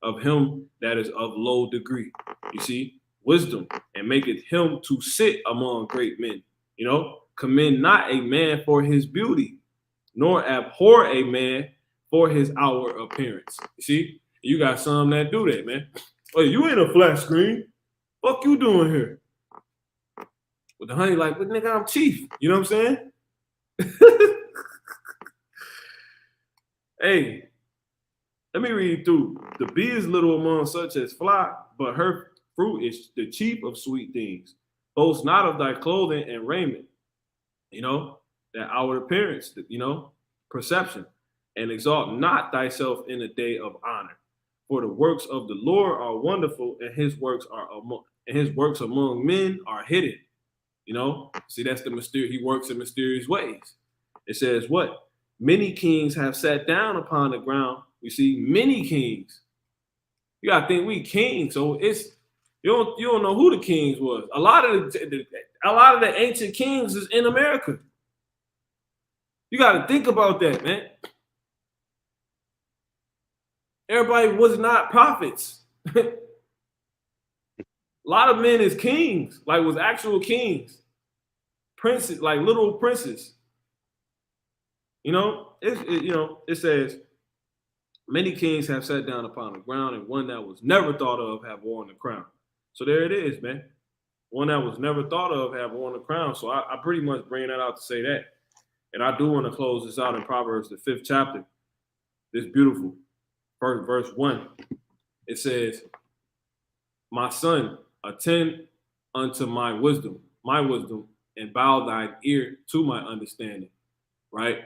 of him that is of low degree. You see, wisdom, and maketh him to sit among great men. Commend not a man for his beauty, nor abhor a man for his outward appearance. You see, you got some that do that, man. Oh, you ain't a flat screen. Fuck you doing here? With the honey, like, but nigga, I'm chief. You know what I'm saying? Hey, let me read through. The bee is little among such as fly, but her fruit is the chief of sweet things. Boast not of thy clothing and raiment, that outward appearance, perception, and exalt not thyself in the day of honor. For the works of the Lord are wonderful, and his works among men are hidden. See, that's the mysterious. He works in mysterious ways. It says what? Many kings have sat down upon the ground. You see, many kings. You gotta think we kings, so it's you don't know who the kings was. A lot of the ancient kings is in America. You gotta think about that, man. Everybody was not prophets. A lot of men is kings, like was actual kings, princes, like little princes. It says, many kings have sat down upon the ground, and one that was never thought of have worn the crown. So there it is, man. One that was never thought of have worn the crown. So I pretty much bring that out to say that. And I do want to close this out in Proverbs, the 5th chapter. This beautiful. Verse 1. It says, my son, attend unto my wisdom, and bow thine ear to my understanding. Right?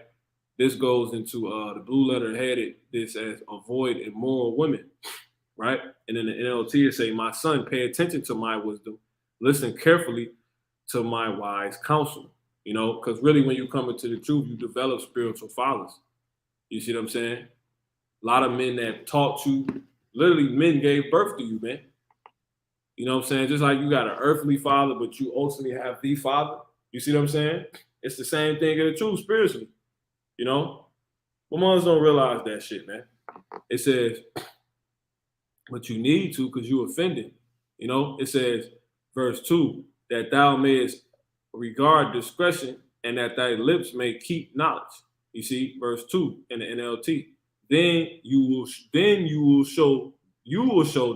This goes into the blue letter headed this as avoid immoral women. Right? And in the NLT it say, my son, pay attention to my wisdom, listen carefully to my wise counsel. You know, because really when you come into the truth, you develop spiritual fathers. You see what I'm saying? A lot of men that taught you, literally men gave birth to you, man. You know what I'm saying? Just like you got an earthly father, but you ultimately have the father. You see what I'm saying? It's the same thing in the truth spiritually. You know? But mothers don't realize that shit, man. It says, but you need to because you offended. You know? It says, verse 2, that thou mayest regard discretion and that thy lips may keep knowledge. You see, verse 2 in the NLT. Then you will show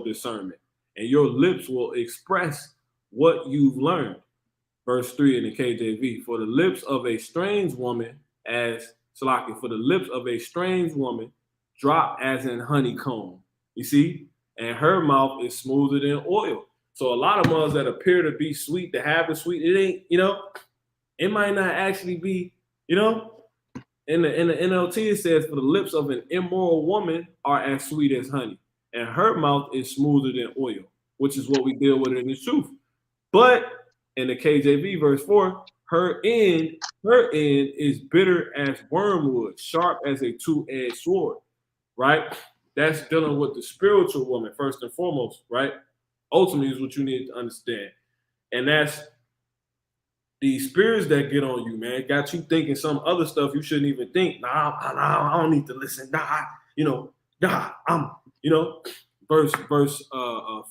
discernment, and your lips will express what you've learned. Verse 3 in the KJV, for the lips of a strange woman drop as in honeycomb. You see? And her mouth is smoother than oil. So a lot of mothers that appear to be sweet, to have it sweet, it ain't, you know, it might not actually be, you know. In the NLT, it says, for the lips of an immoral woman are as sweet as honey, and her mouth is smoother than oil, which is what we deal with in the truth. But in the KJV, verse 4, her end is bitter as wormwood, sharp as a two-edged sword, right? That's dealing with the spiritual woman, first and foremost, right? Ultimately is what you need to understand. And that's these spirits that get on you, man, got you thinking some other stuff you shouldn't even think. Nah, I don't need to listen. Verse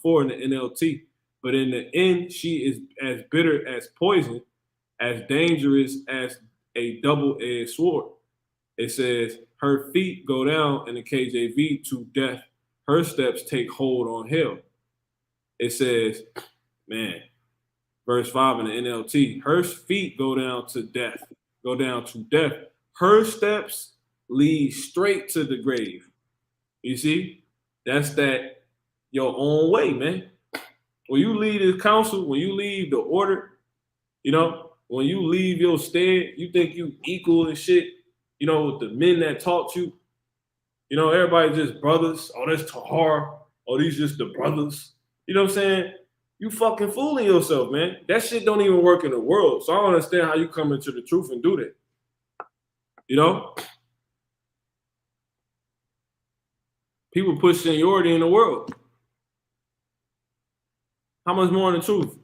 4 in the NLT. But in the end, she is as bitter as poison, as dangerous as a double-edged sword. It says, her feet go down in the KJV to death. Her steps take hold on hell. It says, man, verse 5 in the NLT, her feet go down to death. Her steps lead straight to the grave. You see? That's that your own way, man. When you leave the council, when you leave the order, you know, when you leave your stead, you think you equal and shit, you know, with the men that taught you. You know, everybody just brothers. Oh, that's Tahar. Oh, these just the brothers. You know what I'm saying? You fucking fooling yourself, man. That shit don't even work in the world. So I don't understand how you come into the truth and do that. You know? People push seniority in the world. How much more in the truth?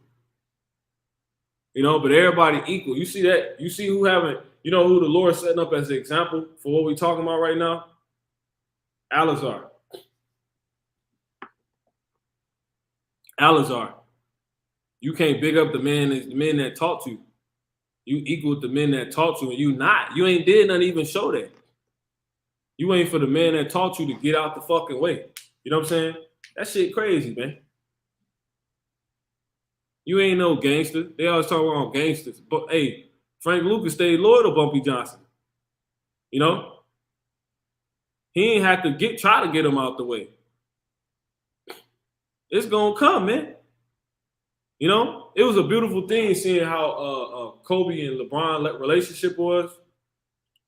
You know, but everybody equal. You see that? You see who having, you know, who the Lord setting up as an example for what we're talking about right now? Alazar. You can't big up the men that taught you. You equal with the men that taught you, and you not. You ain't did nothing even show that. You ain't for the man that taught you to get out the fucking way. You know what I'm saying? That shit crazy, man. You ain't no gangster. They always talk about gangsters. But hey, Frank Lucas stayed loyal to Bumpy Johnson. You know? He ain't have to try to get him out the way. It's gonna come, man. You know, it was a beautiful thing seeing how Kobe and LeBron relationship was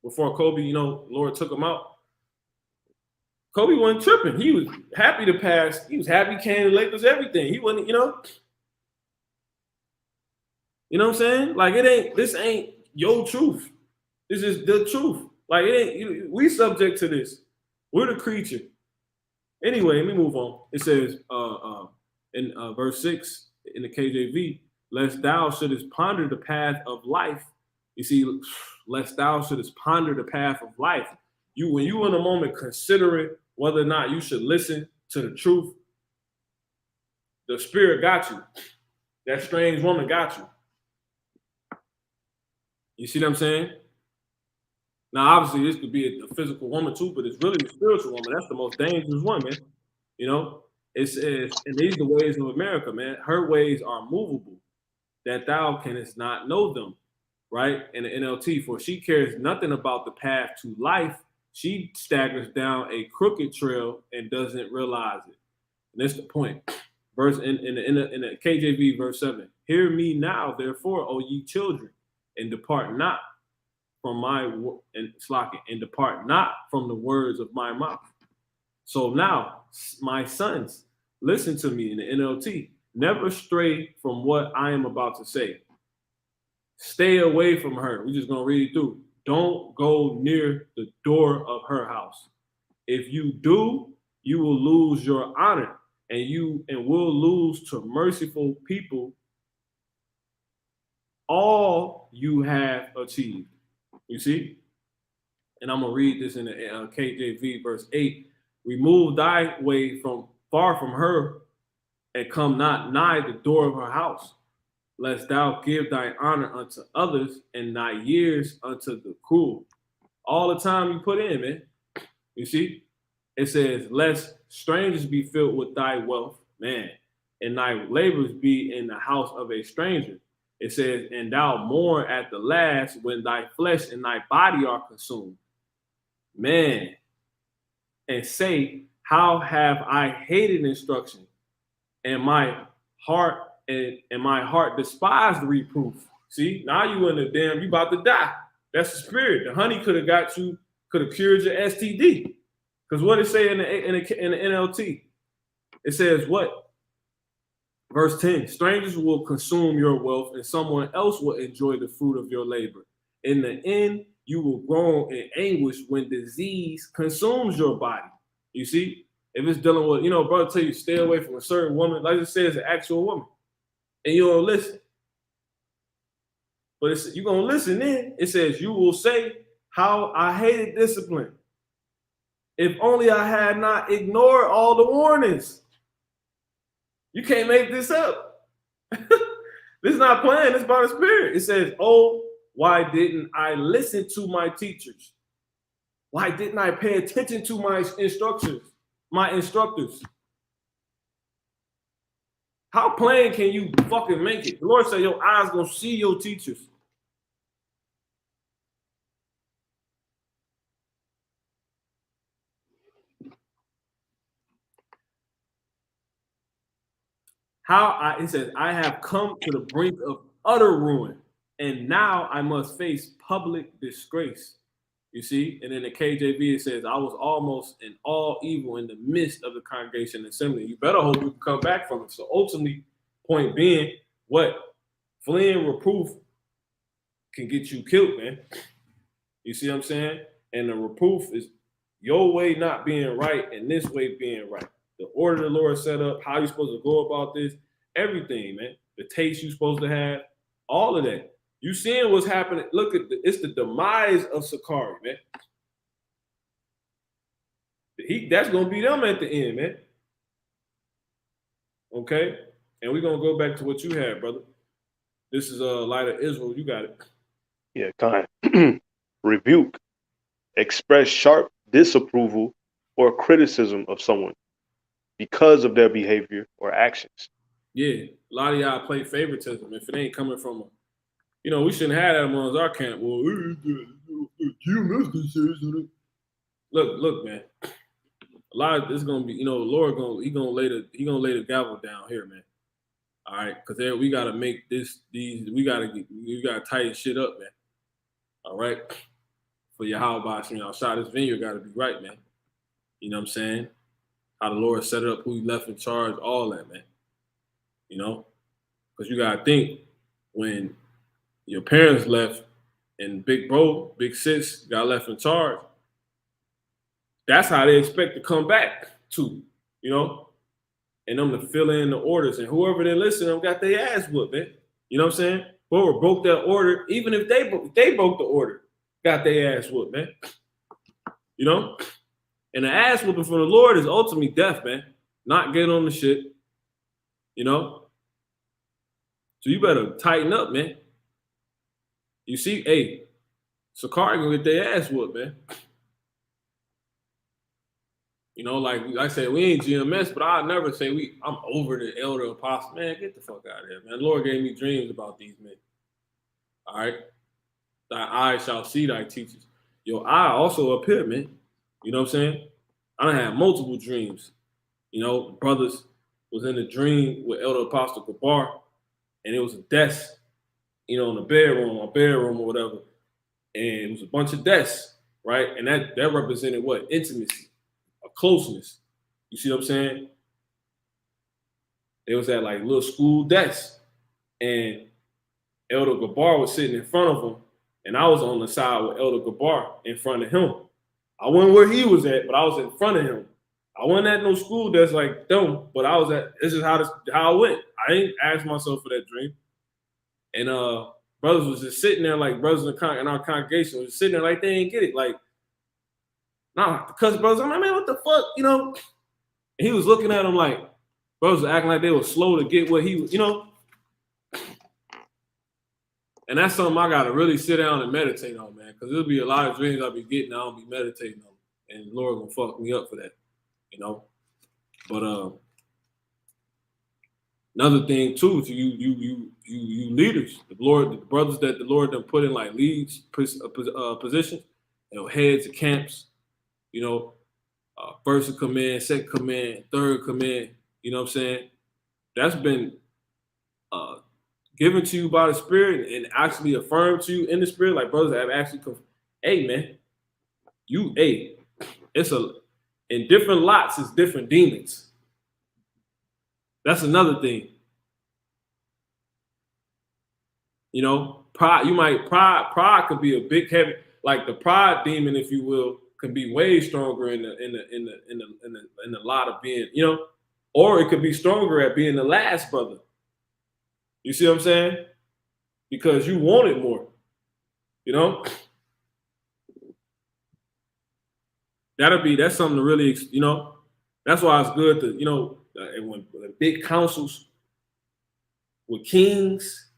before Kobe, you know, Lord took him out. Kobe wasn't tripping. He was happy to pass. He was happy he came to Lakers, everything. He wasn't, you know. You know what I'm saying? Like this ain't your truth. This is the truth. Like it ain't, we subject to this. We're the creature. Anyway, let me move on. It says in verse 6 in the KJV, lest thou shouldest ponder the path of life. You see, lest thou shouldest ponder the path of life. When you in a moment considering whether or not you should listen to the truth, the spirit got you. That strange woman got you. You see what I'm saying? Now, obviously, this could be a physical woman too, but it's really the spiritual woman. That's the most dangerous one, man. You know, it says, and these are the ways of America, man. Her ways are movable, that thou canst not know them, right? In the NLT, for she cares nothing about the path to life. she staggers down a crooked trail and doesn't realize it. And that's the point. Verse in the KJV, verse 7. Hear me now, therefore, O ye children, and depart not from my and depart not from the words of my mouth. So now, my sons, listen to me in the NLT. Never stray from what I am about to say. Stay away from her. We're just gonna read it through. Don't go near the door of her house. If you do, you will lose your honor, and will lose to merciful people all you have achieved. You see? And I'm gonna read this in the KJV, verse 8. Remove thy way from far from her, and come not nigh the door of her house, lest thou give thy honor unto others, and thy years unto the cruel. All the time you put in, man. You see? It says, lest strangers be filled with thy wealth, man, and thy labors be in the house of a stranger. It says, and thou mourn at the last when thy flesh and thy body are consumed. Man, and say, how have I hated instruction, and my heart despised reproof. See, now you in the damn, you about to die. That's the spirit. The honey could have got you, could have cured your STD. Because what it say in the NLT? It says what? Verse 10, strangers will consume your wealth, and someone else will enjoy the fruit of your labor. In the end, you will groan in anguish when disease consumes your body. You see? If it's dealing with, brother tell you stay away from a certain woman, like it says, an actual woman, and you don't listen. But you're going to listen then. It says, you will say, how I hated discipline. If only I had not ignored all the warnings. You can't make this up. This is not playing. It's by the Spirit. It says, oh, why didn't I listen to my teachers? Why didn't I pay attention to my instructors? How plain can you fucking make it? The Lord said your eyes gonna see your teachers. It says, I have come to the brink of utter ruin, and now I must face public disgrace. You see? And in the KJV, it says, I was almost in all evil in the midst of the congregation assembly. You better hope you can come back from it. So ultimately, point being, what? Fleeing reproof can get you killed, man. You see what I'm saying? And the reproof is your way not being right and this way being right. The order the Lord set up, how you're supposed to go about this, everything, man. The taste you're supposed to have, all of that. You seeing what's happening? Look at it's the demise of Sakari, man. That's gonna be them at the end, man. Okay, and we're gonna go back to what you had, brother. This is Light of Israel. You got it. Yeah, kind. Rebuke, express sharp disapproval or criticism of someone because of their behavior or actions. Yeah, a lot of y'all play favoritism. If it ain't coming from we shouldn't have that amongst our camp. Well, look, man. A lot of this is gonna be, the Lord gonna lay the gavel down here, man. All right, because we gotta make we gotta tighten shit up, man. All right, for Yahweh, this vineyard gotta be right, man. You know what I'm saying? How the Lord set it up, who he left in charge, all that, man. Because you gotta think when your parents left and big bro, big sis got left in charge. That's how they expect to come back to, and them to fill in the orders. And whoever they listen to them got their ass whooped, man. You know what I'm saying? Whoever broke that order, even if they broke the order, got their ass whooped, man. And the ass whooping from the Lord is ultimately death, man. Not getting on the shit. So you better tighten up, man. You see, hey, Sakari gonna get their ass whooped, man. Like I said, we ain't GMS, but I'll never say I'm over the elder apostle. Man, get the fuck out of here, man. The Lord gave me dreams about these men. All right. Thy eye shall see thy teachers. Your eye also up here, man. You know what I'm saying? I done had multiple dreams. You know, brothers was in a dream with Elder Apostle Kabar, and it was a desk, you know, in the bedroom or whatever. And it was a bunch of desks, right? And that represented what? Intimacy, a closeness. You see what I'm saying? It was at like little school desks. And Elder Gabar was sitting in front of him, and I was on the side with Elder Gabar in front of him. I wasn't where he was at, but I was in front of him. I wasn't at no school that's like them, but I was at. This is how I went. I didn't ask myself for that dream. And brothers was just sitting there like brothers in our congregation was sitting there like they didn't get it. Like, nah, because brothers, I'm like, man, what the fuck, you know? And he was looking at him like brothers were acting like they were slow to get what he was, you know. And that's something I gotta really sit down and meditate on, man. Because there'll be a lot of dreams I'll be getting, I don't be meditating on. And the Lord gonna fuck me up for that, you know. But another thing too, to you leaders, the brothers that the Lord done put in like leads positions, you know, heads of camps, you know, first in command, second command, third command, you know what I'm saying? That's been given to you by the Spirit and actually affirmed to you in the Spirit, like brothers have actually come, hey man, it's in different lots, it's different demons. That's another thing. You know, pride could be a big heavy, like the pride demon, if you will, can be way stronger in the lot of being, you know, or it could be stronger at being the last brother. You see what I'm saying? Because you want it more, you know. That's something to really, you know. That's why it's good to, you know, when big councils with kings,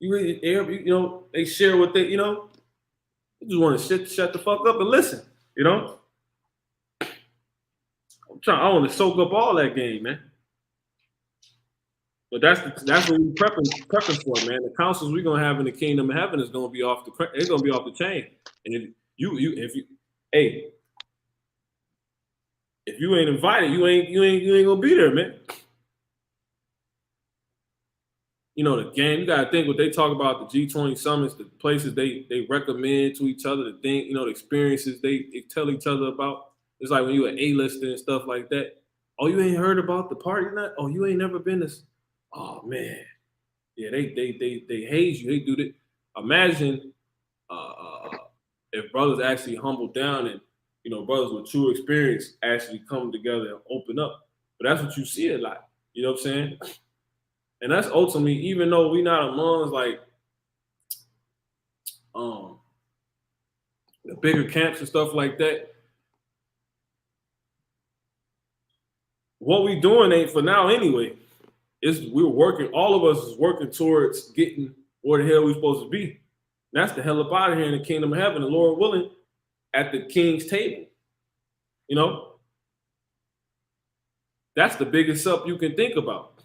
you know, they share what they, you know, you just want to shut the fuck up and listen, you know. I want to soak up all that game, man. But that's what we're prepping for, man. The councils we're gonna have in the kingdom of heaven is gonna be off the chain. And if you ain't invited, you ain't gonna be there, man. You know, the game, you gotta think what they talk about, the G20 summits, the places they recommend to each other, the thing, you know, the experiences they tell each other about. It's like when you an A-lister and stuff like that. Oh, you ain't heard about the party night? Oh, you ain't never been to. Oh man, yeah, they haze you. They do that. Imagine if brothers actually humble down and, you know, brothers with true experience actually come together and open up. But that's what you see a lot. You know what I'm saying? And that's ultimately, even though we not amongst like the bigger camps and stuff like that, what we doing ain't for now anyway. We're working, all of us is working towards getting where the hell we supposed to be. And that's the hell up out of here in the kingdom of heaven, the Lord willing, at the king's table. You know? That's the biggest up you can think about.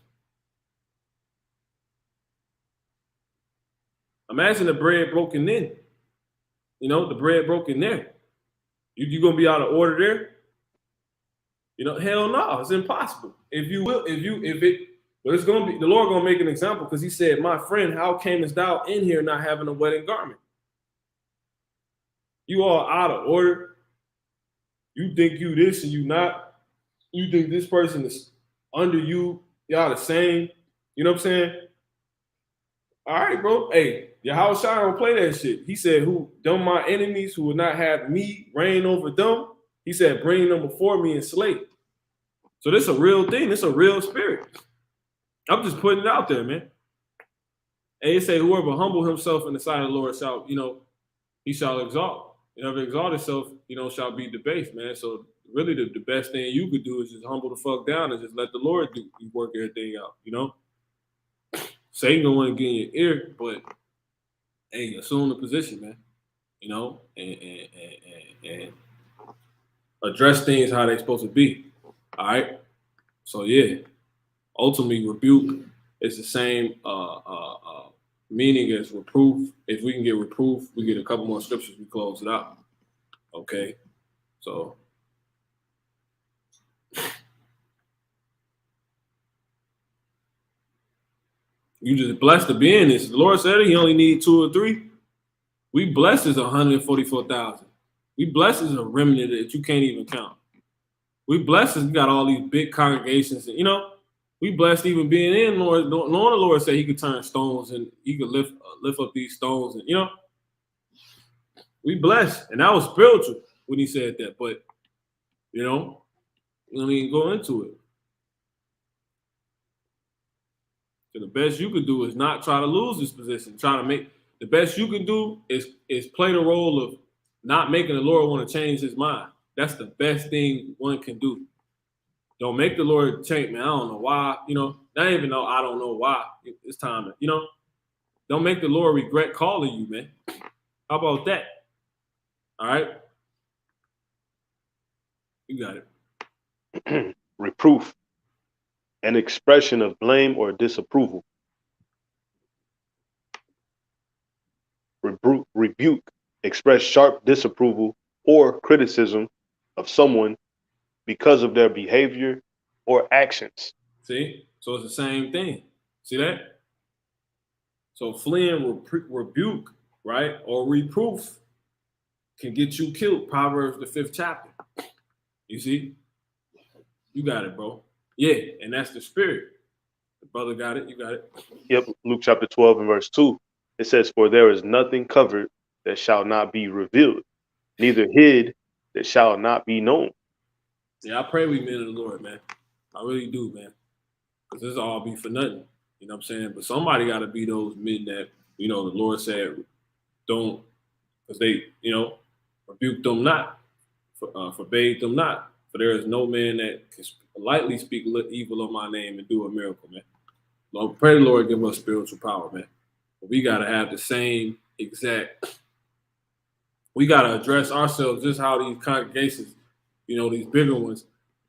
Imagine the bread broken in. You know, the bread broken there. You gonna be out of order there? You know, hell no, it's impossible. But it's gonna be, the Lord gonna make an example, because he said, my friend, how camest thou in here not having a wedding garment? You all out of order. You think you this and you not. You think this person is under you. Y'all the same. You know what I'm saying? All right, bro. Hey, YASHARAHLA will play that shit. He said, who them my enemies who will not have me reign over them? He said, bring them before me and slay. So this is a real thing. This is a real spirit. I'm just putting it out there, man. And he say, whoever humble himself in the sight of the Lord shall, you know, he shall exalt. Whoever exalt himself, you know, shall be debased, man. So really the best thing you could do is just humble the fuck down and just let the Lord work everything out, you know? Satan gonna want to get in your ear, but hey, assume the position, man. You know, and address things how they supposed to be. All right. So yeah, ultimately rebuke is the same meaning as reproof. If we can get reproof, we get a couple more scriptures, we close it out. Okay. So you just blessed to be in this. The Lord said he only need 2 or 3. We blessed is 144,000. We blessed is a remnant that you can't even count. We blessed is we got all these big congregations, and we blessed even being in Lord. Knowing the Lord said he could turn stones and he could lift up these stones, and we blessed, and that was spiritual when he said that. But we don't even go into it. So the best you could do is not try to lose this position. Try to make the best you can do is play the role of not making the Lord want to change his mind. That's the best thing one can do. Don't make the Lord change, man. I don't know why. Not even though I don't know why. It's time to, don't make the Lord regret calling you, man. How about that? All right. You got it. Reproof, an expression of blame or disapproval. Rebuke, express sharp disapproval or criticism of someone because of their behavior or actions. See? So it's the same thing. See that? So fleeing rebuke, right, or reproof can get you killed. Proverbs the 5th chapter. You see? You got it, bro. Yeah, and that's the spirit. The brother got it. You got it. Yep, Luke chapter 12 and verse 2. It says, "For there is nothing covered that shall not be revealed, neither hid that shall not be known." Yeah, I pray we men of the Lord, man. I really do, man. Because this all be for nothing. You know what I'm saying? But somebody got to be those men that, the Lord said, don't, because they, rebuked them not, forbade them not. For there is no man that can lightly speak evil of my name and do a miracle, man. Lord, pray the Lord give us spiritual power, man. But we got to have the same exact, we got to address ourselves just how these congregations, these bigger ones,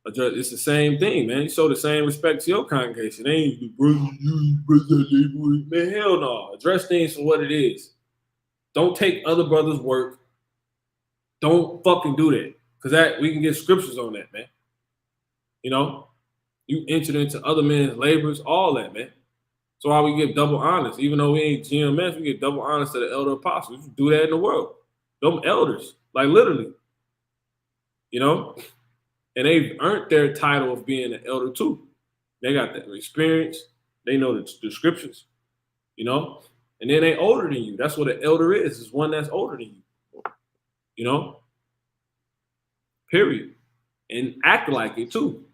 address. It's the same thing, man. You show the same respect to your congregation. They ain't man, hell no. Address things for what it is. Don't take other brothers' work. Don't fucking do that. Because that we can get scriptures on that, man. You entered into other men's labors, all that, man. So why we give double honors. Even though we ain't GMS, we give double honors to the elder apostles. You do that in the world. Them elders, like literally. And they've earned their title of being an elder too. They got that experience. They know the scriptures, and then they older than you. That's what an elder is one that's older than you, period. And act like it too,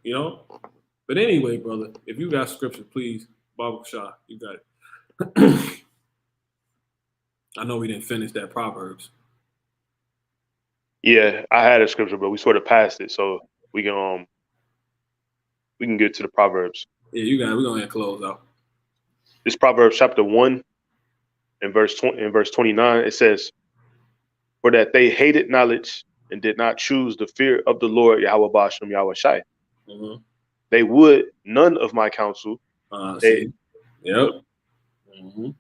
But anyway, brother, if you got scripture, please, Baba Shah, you got it. I know we didn't finish that Proverbs. Yeah, I had a scripture, but we sort of passed it, so we can get to the Proverbs. Yeah, you got it. We're gonna close out. This Proverbs chapter 1 and verse 29, it says, "For that they hated knowledge and did not choose the fear of the Lord Yahweh Bashem Yahweh Shai. Mm-hmm. They would none of my counsel. Yep. Mm-hmm.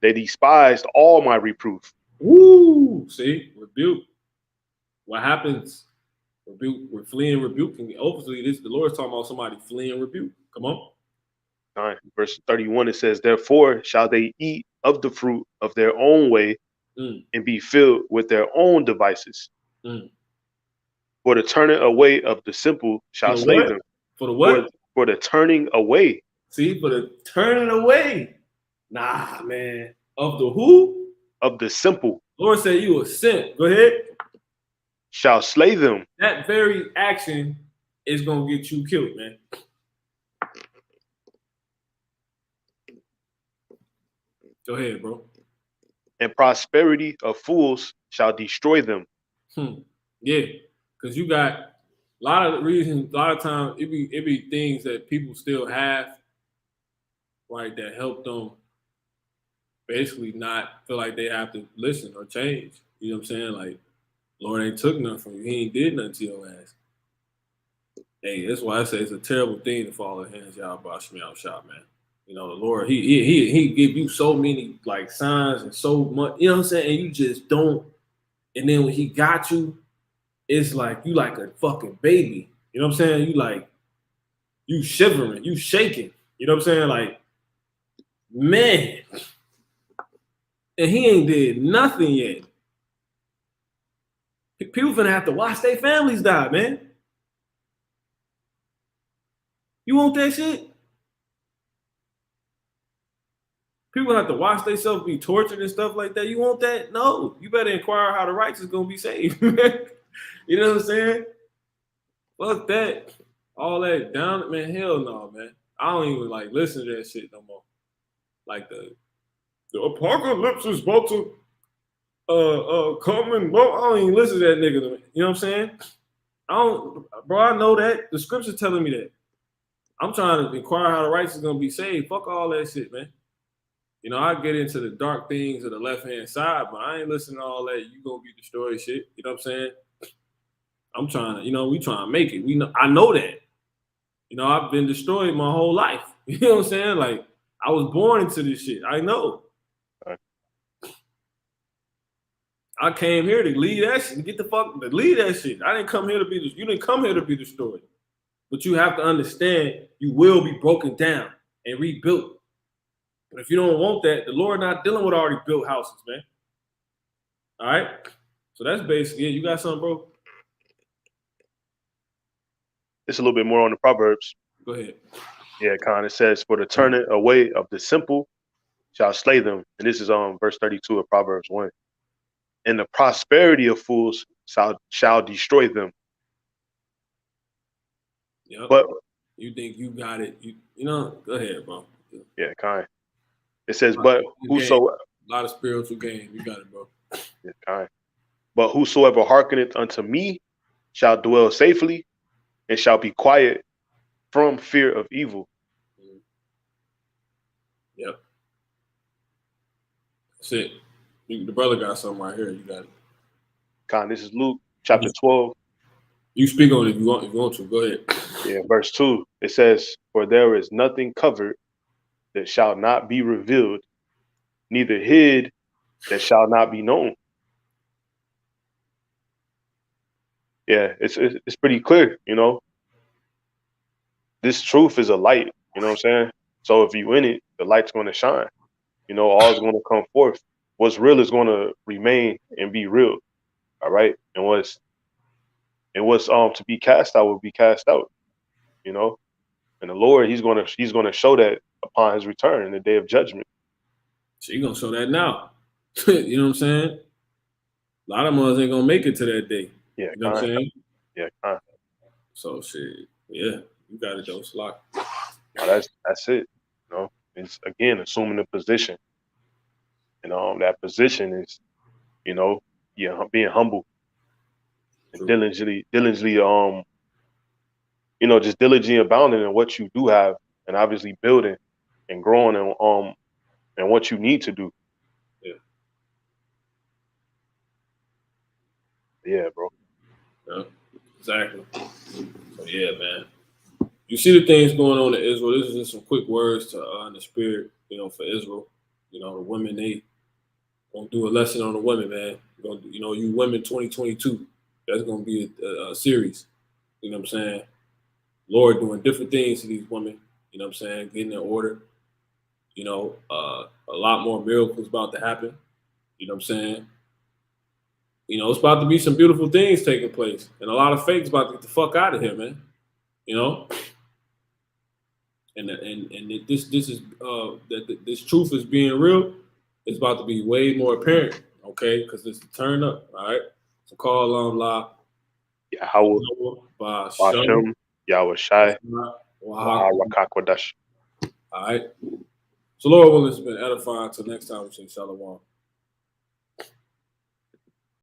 They despised all my reproof." Woo! See, rebuke. What happens? Rebuke. We're fleeing, rebuking. Obviously, the Lord's talking about somebody fleeing rebuke. Come on. Verse 31, it says, "Therefore shall they eat of the fruit of their own way and be filled with their own devices. For the turning away of the simple shall slay them." For the what? For the turning away. See, for the turning away. Nah, man. Of the who? Of the simple. Lord said you a simp. Go ahead. Shall slay them. That very action is going to get you killed, man. Go ahead, bro. And prosperity of fools shall destroy them. Yeah, because you got a lot of reasons. A lot of times it be things that people still have, right? That help them basically not feel like they have to listen or change. You know what I'm saying? Like, Lord ain't took nothing from you. He ain't did nothing to your ass. Hey, that's why I say it's a terrible thing to fall in hands, y'all, Bosh me out shop, man. The Lord, he give you so many like signs and so much, you know what I'm saying? And you just don't. And then when he got you, it's like you like a fucking baby. You know what I'm saying? You shivering, you shaking. You know what I'm saying? Like, man. And he ain't did nothing yet. People finna have to watch their families die, man. You want that shit? People have to watch themselves be tortured and stuff like that. You want that? No. You better inquire how the righteous gonna be saved. You know what I'm saying? Fuck that. All that down, man. Hell no, man. I don't even like listen to that shit no more. Like the apocalypse is about to come and I don't even listen to that nigga. You know what I'm saying? I don't, bro. I know that the scripture's telling me that. I'm trying to inquire how the righteous is gonna be saved. Fuck all that shit, man. You know, I get into the dark things of the left hand side, but I ain't listening to all that. You gonna be destroyed, shit. You know what I'm saying? I'm trying to, you know, we trying to make it. We know, I know that. You know, I've been destroyed my whole life. You know what I'm saying? Like I was born into this shit. I know. I came here to lead that shit, to get the fuck to lead that shit. I didn't come here to be. You didn't come here to be destroyed. But you have to understand, you will be broken down and rebuilt. But if you don't want that, the Lord not dealing with already built houses, man. All right. So that's basically it. You got something, bro? It's a little bit more on the Proverbs. Go ahead. Yeah, Khan. It says, "For the turning away of the simple shall slay them." And this is on verse 32 of Proverbs 1. "And the prosperity of fools shall destroy them." Yep. But you think you got it? You know? Go ahead, bro. yeah, Khan. It says, "But whosoever." A lot of spiritual game. You got it, bro. Yeah, Khan. "But whosoever hearkeneth unto me shall dwell safely, and shall be quiet from fear of evil." Yep. That's it. The brother got something right here. You got it. Khan. This is Luke chapter 12. You speak on it if you want to. Go ahead. Yeah, verse 2. It says, "For there is nothing covered that shall not be revealed, neither hid that shall not be known." Yeah, it's pretty clear, you know. This truth is a light, you know what I'm saying? So if you in it, the light's going to shine. You know, all is going to come forth. What's real is going to remain and be real. All right, and what's to be cast out will be cast out. You know, and the Lord, he's gonna show that upon his return in the day of judgment. So you're gonna show that now. You know what I'm saying? A lot of us ain't gonna make it to that day. Yeah, You know what I'm saying? Yeah, So shit, yeah, you got it though, Slock. no, that's it. You know, it's again assuming a position. You know, that position is, you know, yeah, being humble and True. diligently, you know, just diligently abounding in what you do have, and obviously building and growing and what you need to do. Yeah. Yeah, bro. Yeah, exactly. So yeah, man. You see the things going on in Israel. This is just some quick words to in the spirit, you know, for Israel. You know, the women, they gonna do a lesson on the women, man. You know, you women 2022. That's gonna be a series. You know what I'm saying? Lord doing different things to these women. You know what I'm saying? Getting in order. You know, a lot more miracles about to happen. You know what I'm saying? You know, it's about to be some beautiful things taking place, and a lot of fakes about to get the fuck out of here, man. You know, and this is that this truth is being real. It's about to be way more apparent, okay? Because it's the turn up, all right. So call la Yahweh, by Bashem, Yahweh Shai, All Waharakwadash. right. So Lord willing, it's been edifying. Until next time, we say shalom.